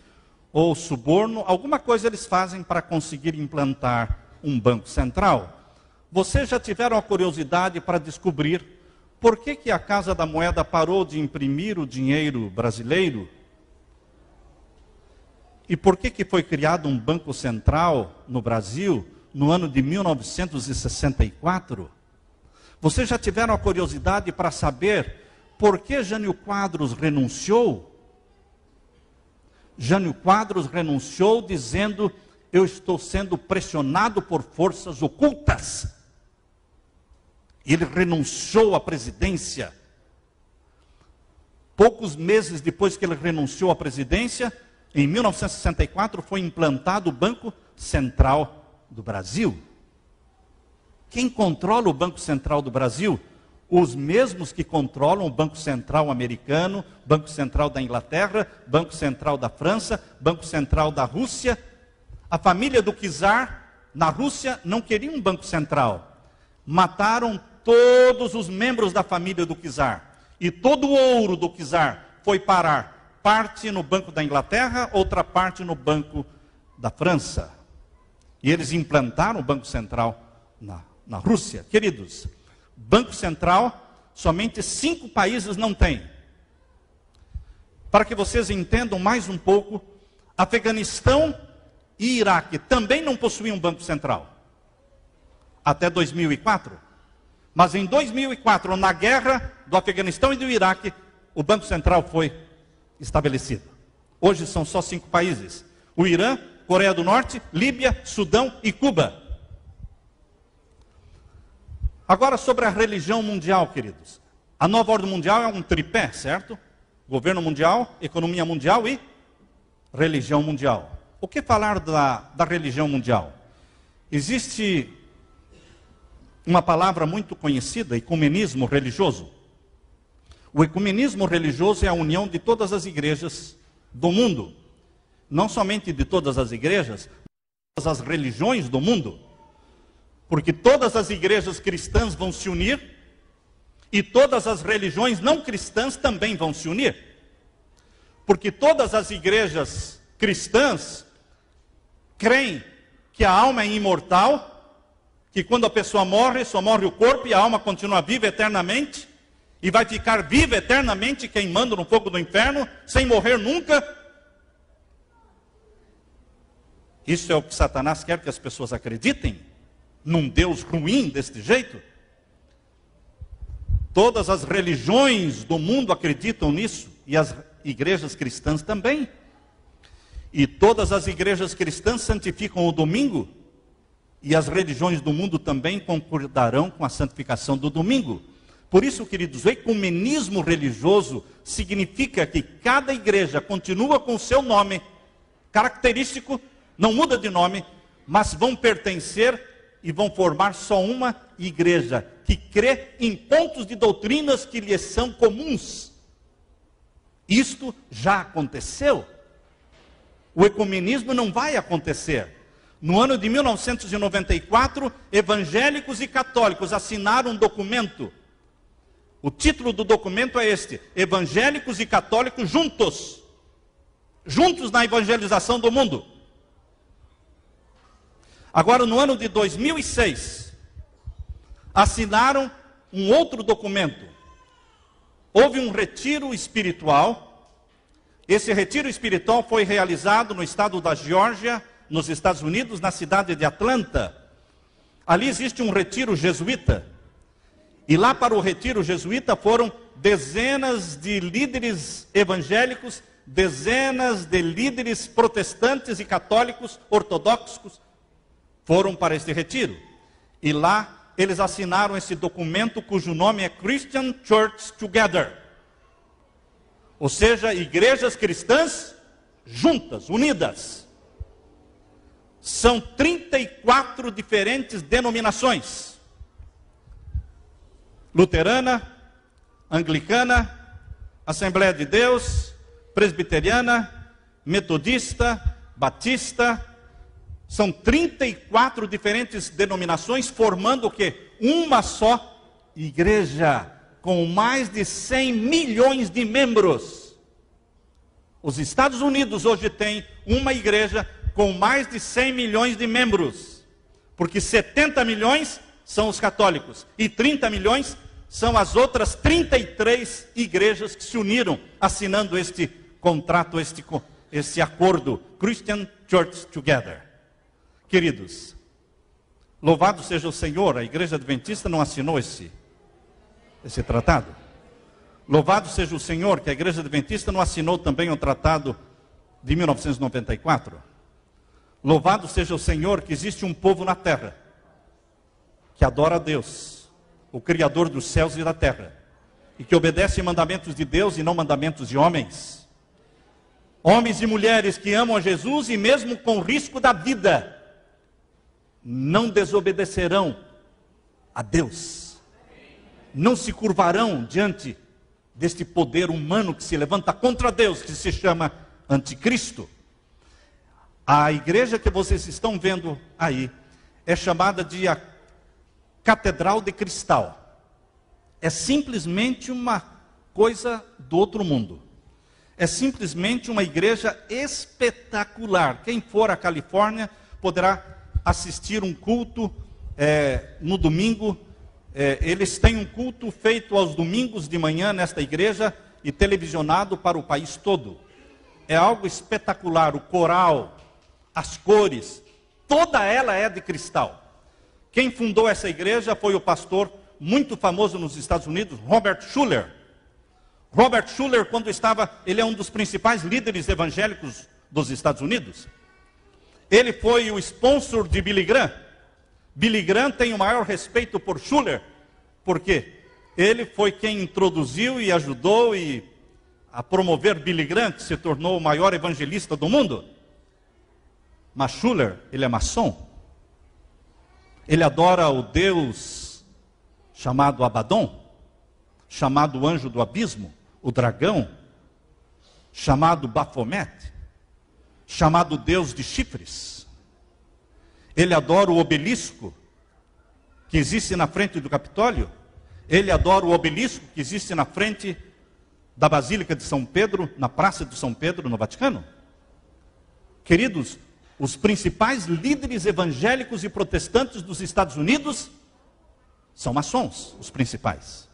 ou suborno, alguma coisa eles fazem para conseguir implantar um banco central. Vocês já tiveram a curiosidade para descobrir por que a Casa da Moeda parou de imprimir o dinheiro brasileiro? E por que foi criado um banco central no Brasil no ano de 1964? Vocês já tiveram a curiosidade para saber por que Jânio Quadros renunciou? Jânio Quadros renunciou dizendo: eu estou sendo pressionado por forças ocultas. Ele renunciou à presidência. Poucos meses depois que ele renunciou à presidência, em 1964, foi implantado o Banco Central do Brasil. Quem controla o Banco Central do Brasil? Os mesmos que controlam o Banco Central americano, Banco Central da Inglaterra, Banco Central da França, Banco Central da Rússia. A família do czar, na Rússia, não queria um banco central. Mataram todos os membros da família do czar. E todo o ouro do czar foi parar. Parte no Banco da Inglaterra, outra parte no Banco da França. E eles implantaram o Banco Central na Rússia. Queridos, Banco Central, somente 5 países não têm. Para que vocês entendam mais um pouco, Afeganistão e Iraque também não possuíam Banco Central. Até 2004. Mas em 2004, na guerra do Afeganistão e do Iraque, o Banco Central foi estabelecido. Hoje são só 5 países: o Irã, Coreia do Norte, Líbia, Sudão e Cuba. Agora sobre a religião mundial, queridos. A nova ordem mundial é um tripé, certo? Governo mundial, economia mundial e religião mundial. O que falar da religião mundial? Existe uma palavra muito conhecida, ecumenismo religioso. O ecumenismo religioso é a união de todas as igrejas do mundo. Não somente de todas as igrejas, mas todas as religiões do mundo. Porque todas as igrejas cristãs vão se unir e todas as religiões não cristãs também vão se unir. Porque todas as igrejas cristãs creem que a alma é imortal, que quando a pessoa morre, só morre o corpo e a alma continua viva eternamente, e vai ficar viva eternamente queimando no fogo do inferno, sem morrer nunca. Isso é o que Satanás quer que as pessoas acreditem? Num Deus ruim deste jeito? Todas as religiões do mundo acreditam nisso, e as igrejas cristãs também. E todas as igrejas cristãs santificam o domingo, e as religiões do mundo também concordarão com a santificação do domingo. Por isso, queridos, o ecumenismo religioso significa que cada igreja continua com o seu nome característico, não muda de nome, mas vão pertencer e vão formar só uma igreja que crê em pontos de doutrinas que lhes são comuns. Isto já aconteceu. O ecumenismo não vai acontecer. No ano de 1994, evangélicos e católicos assinaram um documento. O título do documento é este: Evangélicos e Católicos juntos. Juntos na evangelização do mundo. Agora, no ano de 2006, assinaram um outro documento. Houve um retiro espiritual. Esse retiro espiritual foi realizado no estado da Geórgia, nos Estados Unidos, na cidade de Atlanta. Ali existe um retiro jesuíta. E lá para o retiro jesuíta foram dezenas de líderes evangélicos, dezenas de líderes protestantes e católicos ortodoxos foram para este retiro. E lá eles assinaram esse documento cujo nome é Christian Church Together. Ou seja, igrejas cristãs juntas, unidas. São 34 diferentes denominações. Luterana, anglicana, Assembleia de Deus, presbiteriana, metodista, batista. São 34 diferentes denominações formando o quê? Uma só igreja com mais de 100 milhões de membros. Os Estados Unidos hoje têm uma igreja com mais de 100 milhões de membros, porque 70 milhões são os católicos e 30 milhões são as outras 33 igrejas que se uniram assinando este contrato, este acordo, Christian Church Together. Queridos, louvado seja o Senhor, a Igreja Adventista não assinou esse tratado. Louvado seja o Senhor que a Igreja Adventista não assinou também o tratado de 1994. Louvado seja o Senhor que existe um povo na terra que adora a Deus, o Criador dos céus e da terra, e que obedece mandamentos de Deus e não mandamentos de homens. Homens e mulheres que amam a Jesus e mesmo com o risco da vida, não desobedecerão a Deus. Não se curvarão diante deste poder humano que se levanta contra Deus, que se chama Anticristo. A igreja que vocês estão vendo aí é chamada de a Catedral de Cristal. É simplesmente uma coisa do outro mundo. É simplesmente uma igreja espetacular. Quem for à Califórnia poderá assistir um culto no domingo. Eles têm um culto feito aos domingos de manhã nesta igreja e televisionado para o país todo. É algo espetacular, o coral, as cores, toda ela é de cristal. Quem fundou essa igreja foi o pastor muito famoso nos Estados Unidos, Robert Schuller. Robert Schuller, ele é um dos principais líderes evangélicos dos Estados Unidos. Ele foi o sponsor de Billy Graham. Billy Graham tem o maior respeito por Schuller, porque ele foi quem introduziu e ajudou a promover Billy Graham, que se tornou o maior evangelista do mundo. Mas Schuller, ele é maçom. Ele adora o Deus chamado Abaddon, chamado anjo do abismo, o dragão, chamado Baphomet, chamado Deus de chifres. Ele adora o obelisco que existe na frente do Capitólio. Ele adora o obelisco que existe na frente da Basílica de São Pedro, na Praça de São Pedro, no Vaticano. Queridos, os principais líderes evangélicos e protestantes dos Estados Unidos são maçons, os principais.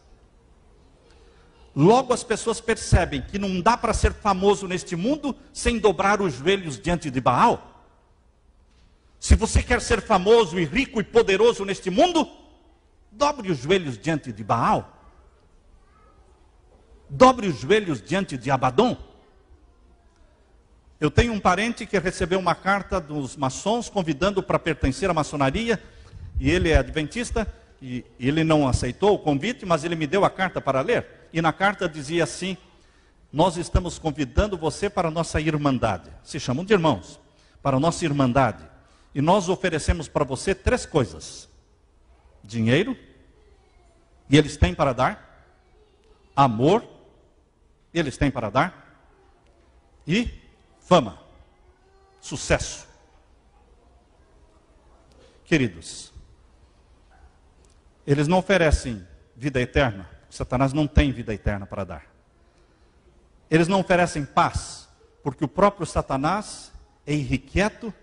Logo as pessoas percebem que não dá para ser famoso neste mundo sem dobrar os joelhos diante de Baal. Se você quer ser famoso e rico e poderoso neste mundo, dobre os joelhos diante de Baal. Dobre os joelhos diante de Abaddon. Eu tenho um parente que recebeu uma carta dos maçons convidando para pertencer à maçonaria, e ele é adventista, e ele não aceitou o convite, mas ele me deu a carta para ler. E na carta dizia assim: nós estamos convidando você para a nossa irmandade. Se chamam de irmãos, para a nossa irmandade. E nós oferecemos para você 3 coisas: dinheiro, e eles têm para dar; amor, e eles têm para dar; e fama, sucesso. Queridos, eles não oferecem vida eterna. Satanás não tem vida eterna para dar. Eles não oferecem paz, porque o próprio Satanás é irrequieto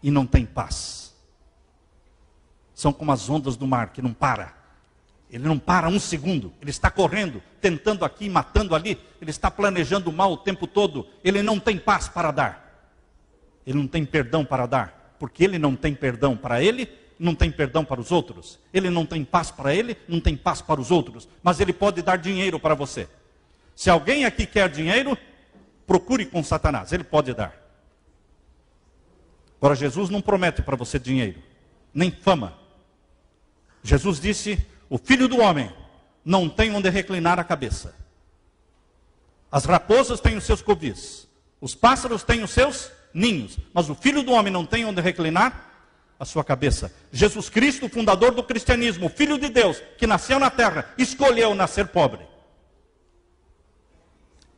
e não tem paz. São como as ondas do mar, que não para. Ele não para um segundo. Ele está correndo, tentando aqui, matando ali. Ele está planejando o mal o tempo todo. Ele não tem paz para dar. Ele não tem perdão para dar. Porque ele não tem perdão para ele, não tem perdão para os outros. Ele não tem paz para ele, não tem paz para os outros. Mas ele pode dar dinheiro para você. Se alguém aqui quer dinheiro, procure com Satanás. Ele pode dar. Agora, Jesus não promete para você dinheiro, nem fama. Jesus disse: o Filho do Homem não tem onde reclinar a cabeça. As raposas têm os seus covis, os pássaros têm os seus ninhos, mas o Filho do Homem não tem onde reclinar a sua cabeça. Jesus Cristo, fundador do cristianismo, Filho de Deus, que nasceu na terra, escolheu nascer pobre.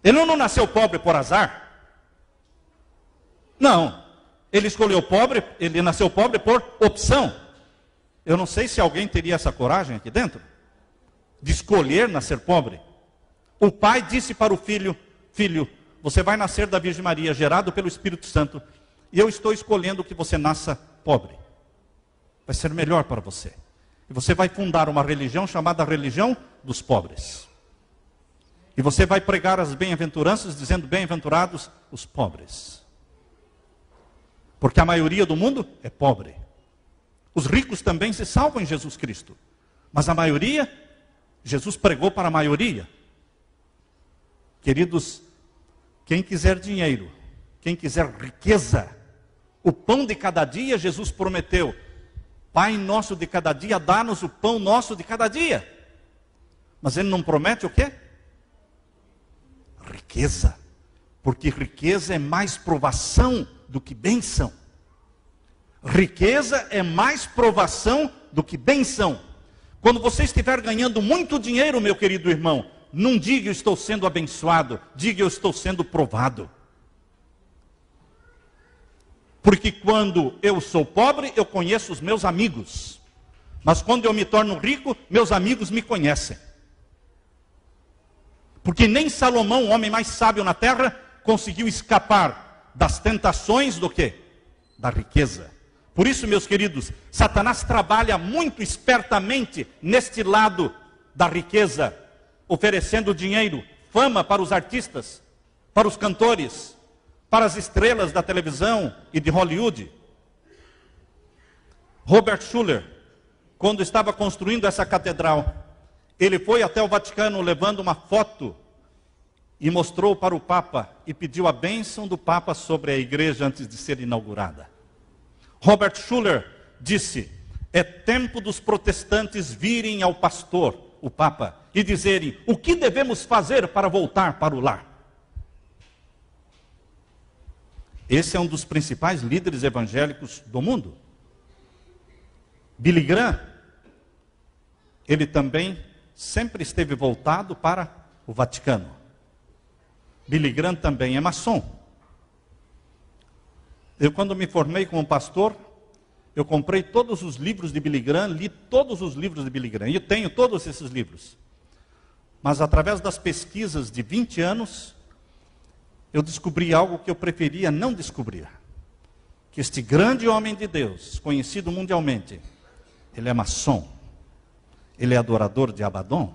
Ele não nasceu pobre por azar. Não. Ele escolheu pobre, ele nasceu pobre por opção. Eu não sei se alguém teria essa coragem aqui dentro, de escolher nascer pobre. O pai disse para o filho: filho, você vai nascer da Virgem Maria, gerado pelo Espírito Santo, e eu estou escolhendo que você nasça pobre. Vai ser melhor para você. E você vai fundar uma religião chamada religião dos pobres. E você vai pregar as bem-aventuranças, dizendo: bem-aventurados os pobres. Porque a maioria do mundo é pobre. Os ricos também se salvam em Jesus Cristo. Mas a maioria, Jesus pregou para a maioria. Queridos, quem quiser dinheiro, quem quiser riqueza, o pão de cada dia, Jesus prometeu: Pai nosso de cada dia, dá-nos o pão nosso de cada dia. Mas ele não promete o quê? Riqueza. Porque riqueza é mais provação do que bênção. Riqueza é mais provação do que bênção. Quando você estiver ganhando muito dinheiro, meu querido irmão, não diga: eu estou sendo abençoado, diga: eu estou sendo provado. Porque quando eu sou pobre, eu conheço os meus amigos. Mas quando eu me torno rico, meus amigos me conhecem. Porque nem Salomão, o homem mais sábio na terra, conseguiu escapar das tentações do quê? Da riqueza. Por isso, meus queridos, Satanás trabalha muito espertamente neste lado da riqueza, oferecendo dinheiro, fama para os artistas, para os cantores, para as estrelas da televisão e de Hollywood. Robert Schuller, quando estava construindo essa catedral, ele foi até o Vaticano levando uma foto e mostrou para o Papa e pediu a bênção do Papa sobre a igreja antes de ser inaugurada. Robert Schuller disse: é tempo dos protestantes virem ao pastor, o Papa, e dizerem: o que devemos fazer para voltar para o lar? Esse é um dos principais líderes evangélicos do mundo. Billy Graham, ele também sempre esteve voltado para o Vaticano. Billy Graham também é maçom. Eu, quando me formei como pastor, eu comprei todos os livros de Billy Graham, li todos os livros de Billy Graham, e eu tenho todos esses livros. Mas através das pesquisas de 20 anos, eu descobri algo que eu preferia não descobrir. Que este grande homem de Deus, conhecido mundialmente, ele é maçom, ele é adorador de Abaddon.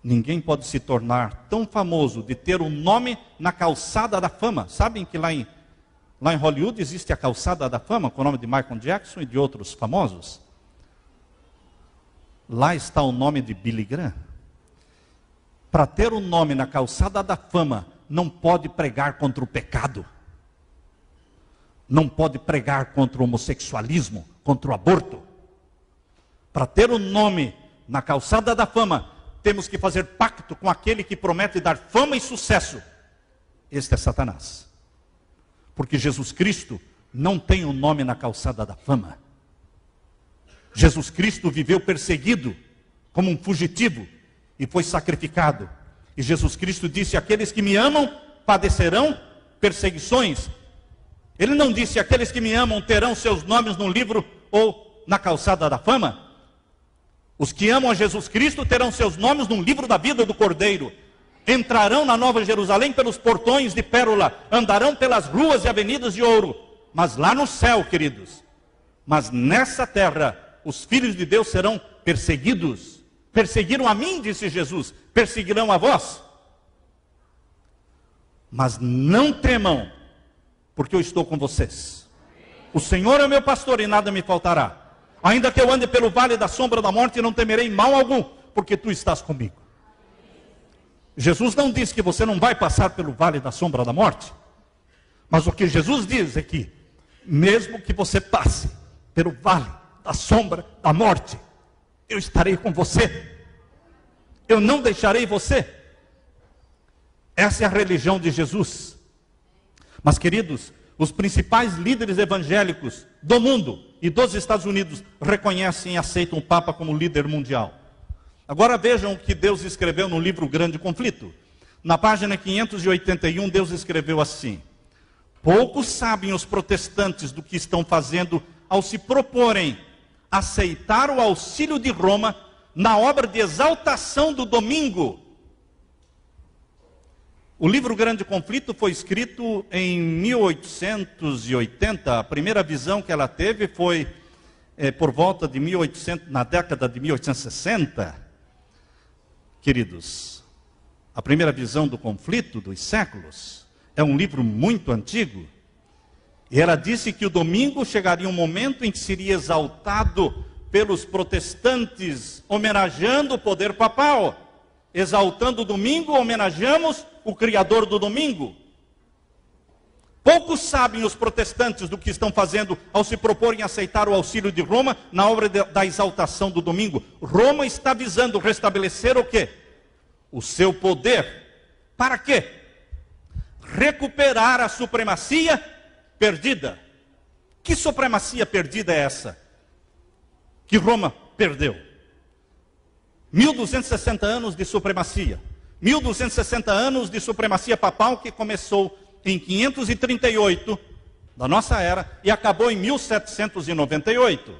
Ninguém pode se tornar tão famoso de ter um nome na calçada da fama. Sabem que lá em Hollywood existe a calçada da fama, com o nome de Michael Jackson e de outros famosos. Lá está o nome de Billy Graham. Para ter um nome na calçada da fama, não pode pregar contra o pecado. Não pode pregar contra o homossexualismo, contra o aborto. Para ter o nome na calçada da fama, temos que fazer pacto com aquele que promete dar fama e sucesso. Este é Satanás. Porque Jesus Cristo não tem o nome na calçada da fama. Jesus Cristo viveu perseguido, como um fugitivo, e foi sacrificado. E Jesus Cristo disse: aqueles que me amam padecerão perseguições. Ele não disse: aqueles que me amam terão seus nomes no livro ou na calçada da fama. Os que amam a Jesus Cristo terão seus nomes no livro da vida do Cordeiro. Entrarão na Nova Jerusalém pelos portões de pérola, andarão pelas ruas e avenidas de ouro. Mas lá no céu, queridos, mas nessa terra, os filhos de Deus serão perseguidos. Perseguiram a mim, disse Jesus, perseguirão a vós. Mas não temam, porque eu estou com vocês. O Senhor é meu pastor e nada me faltará. Ainda que eu ande pelo vale da sombra da morte, não temerei mal algum, porque tu estás comigo. Jesus não diz que você não vai passar pelo vale da sombra da morte. Mas o que Jesus diz é que, mesmo que você passe pelo vale da sombra da morte, eu estarei com você. Eu não deixarei você. Essa é a religião de Jesus. Mas, queridos, os principais líderes evangélicos do mundo e dos Estados Unidos reconhecem e aceitam o Papa como líder mundial. Agora vejam o que Deus escreveu no livro Grande Conflito. Na página 581, Deus escreveu assim: poucos sabem os protestantes do que estão fazendo ao se proporem aceitar o auxílio de Roma na obra de exaltação do domingo. O livro Grande Conflito foi escrito em 1880. A primeira visão que ela teve foi por volta de 1800, na década de 1860. Queridos, a primeira visão do conflito dos séculos é um livro muito antigo. E ela disse que o domingo chegaria um momento em que seria exaltado pelos protestantes, homenageando o poder papal. Exaltando o domingo, homenageamos o Criador do domingo. Poucos sabem os protestantes do que estão fazendo ao se proporem aceitar o auxílio de Roma na obra da exaltação do domingo. Roma está visando restabelecer o quê? O seu poder. Para quê? Recuperar a supremacia perdida. Que supremacia perdida é essa? Que Roma perdeu. 1260 anos de supremacia. 1260 anos de supremacia papal que começou em 538 da nossa era e acabou em 1798.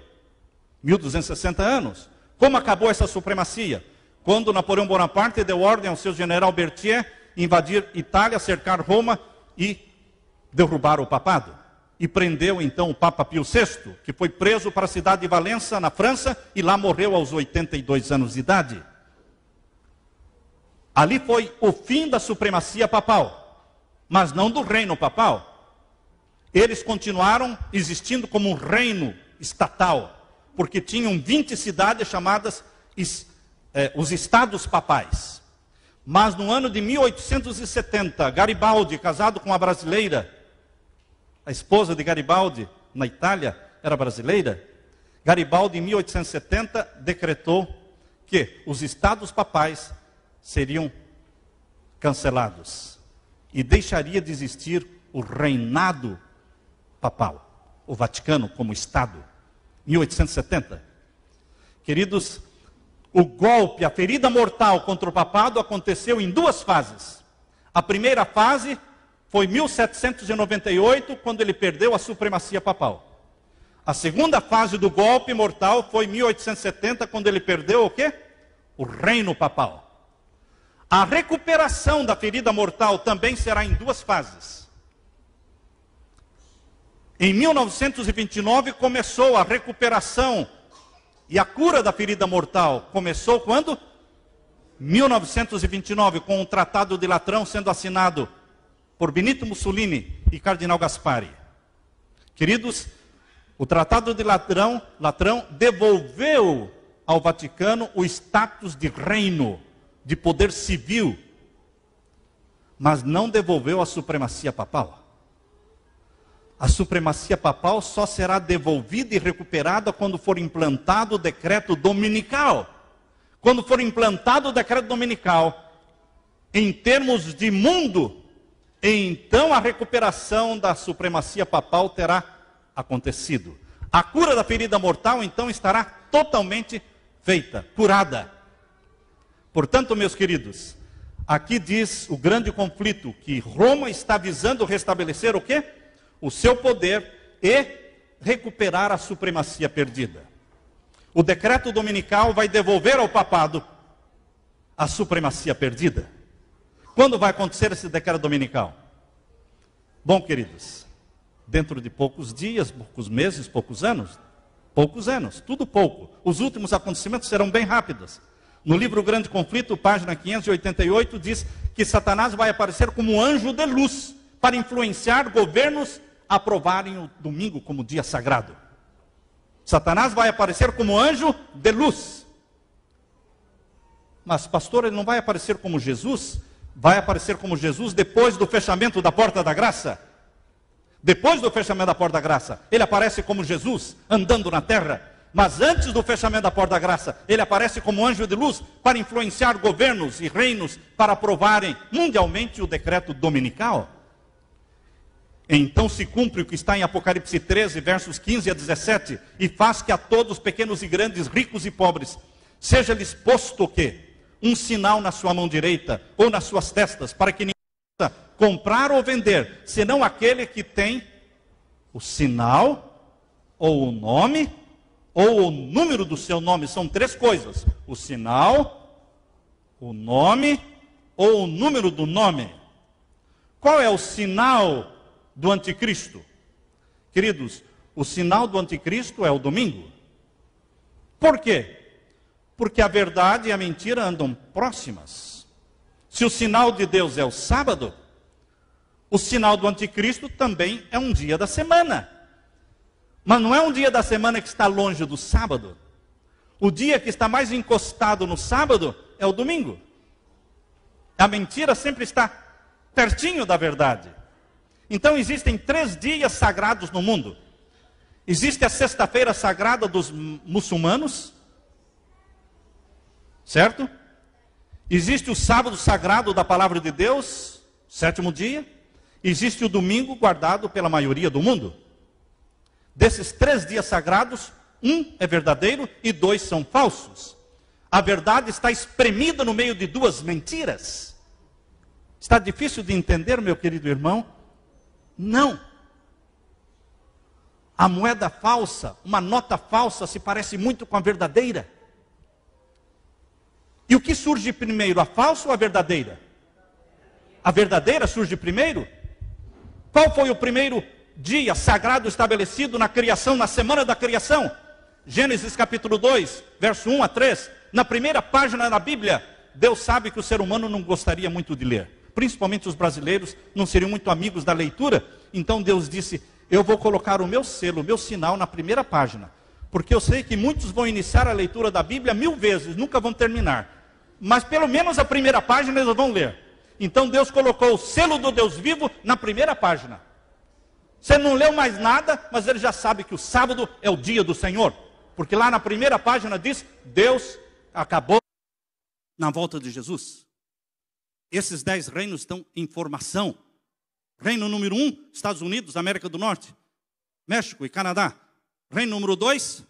1260 anos. Como acabou essa supremacia? Quando Napoleão Bonaparte deu ordem ao seu general Berthier invadir Itália, cercar Roma e derrubar o papado. E prendeu então o Papa Pio VI, que foi preso para a cidade de Valença, na França, e lá morreu aos 82 anos de idade. Ali foi o fim da supremacia papal, mas não do reino papal. Eles continuaram existindo como um reino estatal, porque tinham 20 cidades chamadas os estados papais. Mas no ano de 1870, Garibaldi, casado com uma brasileira, a esposa de Garibaldi, na Itália, era brasileira. Garibaldi, em 1870, decretou que os estados papais seriam cancelados. E deixaria de existir o reinado papal, o Vaticano como estado. 1870. Queridos, o golpe, a ferida mortal contra o papado aconteceu em duas fases. A primeira fase foi 1798, quando ele perdeu a supremacia papal. A segunda fase do golpe mortal foi 1870, quando ele perdeu o quê? O reino papal. A recuperação da ferida mortal também será em duas fases. Em 1929 começou a recuperação e a cura da ferida mortal. Começou quando? 1929, com o Tratado de Latrão sendo assinado por Benito Mussolini e Cardinal Gaspari. Queridos, o Tratado de Latrão devolveu ao Vaticano o status de reino, de poder civil, mas não devolveu a supremacia papal. A supremacia papal só será devolvida e recuperada quando for implantado o decreto dominical. Quando for implantado o decreto dominical, em termos de mundo, então a recuperação da supremacia papal terá acontecido. A cura da ferida mortal, então, estará totalmente feita, curada. Portanto, meus queridos, aqui diz o grande conflito, que Roma está visando restabelecer o quê? O seu poder e recuperar a supremacia perdida. O decreto dominical vai devolver ao papado a supremacia perdida. Quando vai acontecer esse decreto dominical? Bom, queridos, dentro de poucos dias, poucos meses, poucos anos, tudo pouco. Os últimos acontecimentos serão bem rápidos. No livro Grande Conflito, página 588, diz que Satanás vai aparecer como um anjo de luz para influenciar governos a aprovarem o domingo como dia sagrado. Satanás vai aparecer como anjo de luz. Mas, pastor, ele não vai aparecer como Jesus? Vai aparecer como Jesus depois do fechamento da porta da graça. Depois do fechamento da porta da graça, ele aparece como Jesus, andando na terra. Mas antes do fechamento da porta da graça, ele aparece como anjo de luz para influenciar governos e reinos para aprovarem mundialmente o decreto dominical. Então se cumpre o que está em Apocalipse 13, versos 15 a 17, e faz que a todos, pequenos e grandes, ricos e pobres, seja-lhes posto o quê? Um sinal na sua mão direita ou nas suas testas, para que ninguém possa comprar ou vender, senão aquele que tem o sinal, ou o nome, ou o número do seu nome. São três coisas: o sinal, o nome, ou o número do nome. Qual é o sinal do anticristo? Queridos, o sinal do anticristo é o domingo. Por quê? Porque a verdade e a mentira andam próximas. Se o sinal de Deus é o sábado, o sinal do anticristo também é um dia da semana. Mas não é um dia da semana que está longe do sábado. O dia que está mais encostado no sábado é o domingo. A mentira sempre está pertinho da verdade. Então existem 3 dias sagrados no mundo. Existe a sexta-feira sagrada dos muçulmanos, certo? Existe o sábado sagrado da palavra de Deus, 7º dia. Existe o domingo guardado pela maioria do mundo. Desses 3 dias sagrados, 1 é verdadeiro e 2 são falsos. A verdade está espremida no meio de 2 mentiras. Está difícil de entender, meu querido irmão? Não. A moeda falsa, uma nota falsa, se parece muito com a verdadeira. E o que surge primeiro, a falsa ou a verdadeira? A verdadeira surge primeiro? Qual foi o primeiro dia sagrado estabelecido na criação, na semana da criação? Gênesis capítulo 2, verso 1 a 3. Na primeira página da Bíblia, Deus sabe que o ser humano não gostaria muito de ler. Principalmente os brasileiros não seriam muito amigos da leitura. Então Deus disse: eu vou colocar o meu selo, o meu sinal na primeira página. Porque eu sei que muitos vão iniciar a leitura da Bíblia 1000 vezes, nunca vão terminar. Mas pelo menos a primeira página eles vão ler. Então Deus colocou o selo do Deus vivo na primeira página. Você não leu mais nada, mas ele já sabe que o sábado é o dia do Senhor. Porque lá na primeira página diz: Deus acabou na volta de Jesus. Esses 10 reinos estão em formação. Reino número 1, Estados Unidos, América do Norte, México e Canadá. Reino número 2,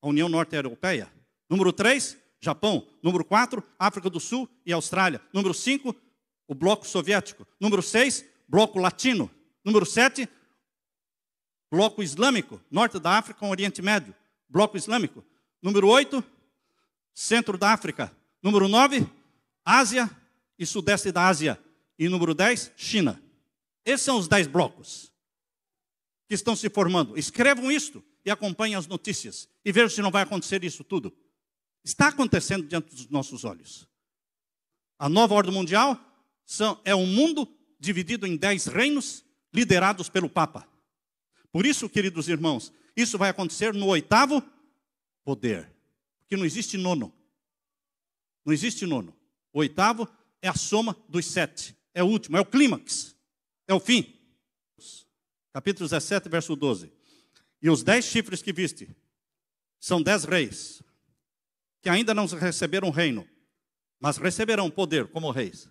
a União Norte-Europeia. Número 3, Japão. Número 4, África do Sul e Austrália. Número 5, o Bloco Soviético. Número 6, Bloco Latino. Número 7, Bloco Islâmico, Norte da África, Oriente Médio. Bloco Islâmico. Número 8, Centro da África. Número 9, Ásia e Sudeste da Ásia. E número 10, China. Esses são os 10 blocos que estão se formando. Escrevam isto e acompanhem as notícias. E vejam se não vai acontecer isso tudo. Está acontecendo diante dos nossos olhos. A nova ordem mundial é um mundo dividido em 10 reinos, liderados pelo Papa. Por isso, queridos irmãos, isso vai acontecer no 8º poder. Porque não existe nono. Não existe nono. O 8º é a soma dos 7. É o último, é o clímax. É o fim. Capítulo 17, verso 12. E os 10 chifres que viste são 10 reis, que ainda não receberam reino, mas receberão poder como reis.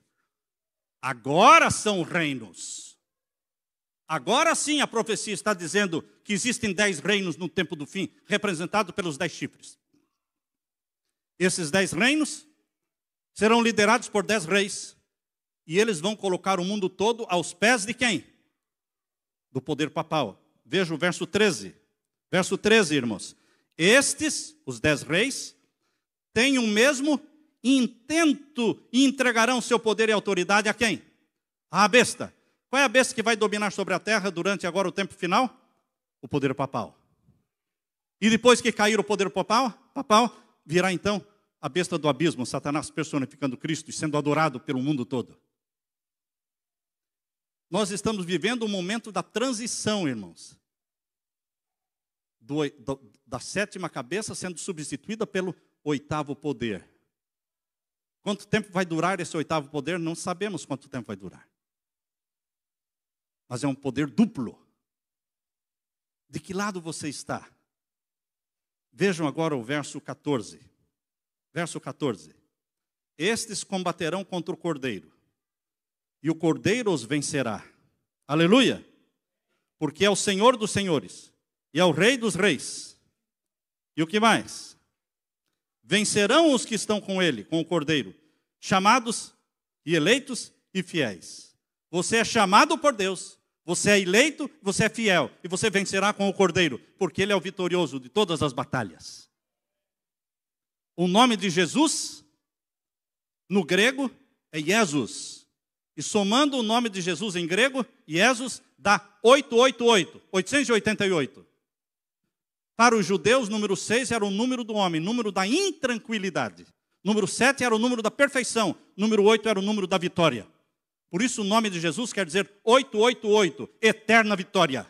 Agora são reinos. Agora sim a profecia está dizendo que existem 10 reinos no tempo do fim, representados pelos 10 chifres. Esses 10 reinos serão liderados por 10 reis, e eles vão colocar o mundo todo aos pés de quem? Do poder papal. Veja o verso 13. Verso 13, irmãos. Estes, os 10 reis, têm o mesmo intento e entregarão seu poder e autoridade a quem? À besta. Qual é a besta que vai dominar sobre a terra durante agora o tempo final? O poder papal. E depois que cair o poder papal, virá então a besta do abismo, Satanás personificando Cristo e sendo adorado pelo mundo todo. Nós estamos vivendo um momento da transição, irmãos. Da 7ª cabeça sendo substituída pelo 8º poder. Quanto tempo vai durar esse 8º poder? Não sabemos quanto tempo vai durar. Mas é um poder duplo. De que lado você está? Vejam agora o verso 14. Verso 14. Estes combaterão contra o Cordeiro, e o Cordeiro os vencerá. Aleluia! Porque é o Senhor dos senhores, e é o Rei dos reis. E o que mais? Vencerão os que estão com ele, com o Cordeiro, chamados e eleitos e fiéis. Você é chamado por Deus, você é eleito, você é fiel, e você vencerá com o Cordeiro, porque ele é o vitorioso de todas as batalhas. O nome de Jesus, no grego, é Jesus. E somando o nome de Jesus em grego, Jesus, dá 888. Para os judeus, número 6 era o número do homem, número da intranquilidade. Número 7 era o número da perfeição. Número 8 era o número da vitória. Por isso o nome de Jesus quer dizer 888, eterna vitória.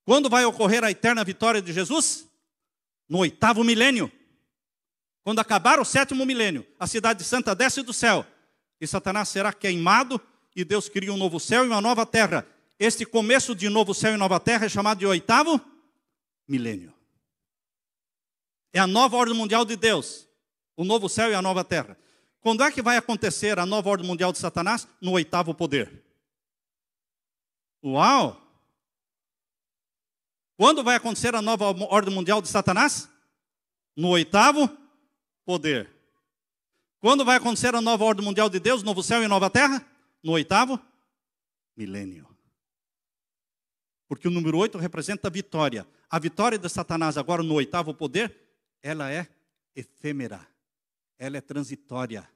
Quando vai ocorrer a eterna vitória de Jesus? No 8º milênio. Quando acabar o 7º milênio, a cidade santa desce do céu. E Satanás será queimado e Deus cria um novo céu e uma nova terra. Este começo de novo céu e nova terra é chamado de 8º milênio. É a nova ordem mundial de Deus. O novo céu e a nova terra. Quando é que vai acontecer a nova ordem mundial de Satanás? No 8º poder. Uau! Quando vai acontecer a nova ordem mundial de Satanás? No 8º poder. Quando vai acontecer a nova ordem mundial de Deus, novo céu e nova terra? No 8º milênio. Porque o número 8 representa a vitória. A vitória de Satanás agora no 8º poder, ela é efêmera. Ela é transitória.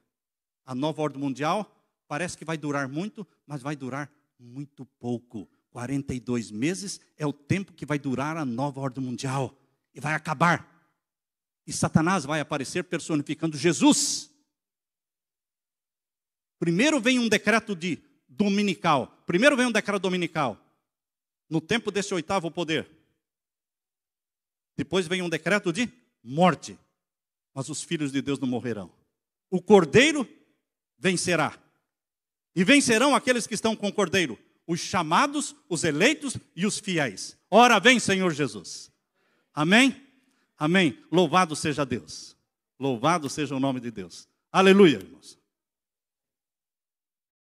A nova ordem mundial parece que vai durar muito, mas vai durar muito pouco. 42 meses é o tempo que vai durar a nova ordem mundial. E vai acabar. E Satanás vai aparecer personificando Jesus. Primeiro vem um decreto dominical. No tempo desse 8º poder. Depois vem um decreto de morte. Mas os filhos de Deus não morrerão. O Cordeiro vencerá. E vencerão aqueles que estão com o Cordeiro. Os chamados, os eleitos e os fiéis. Ora vem, Senhor Jesus. Amém? Amém. Louvado seja Deus. Louvado seja o nome de Deus. Aleluia, irmãos.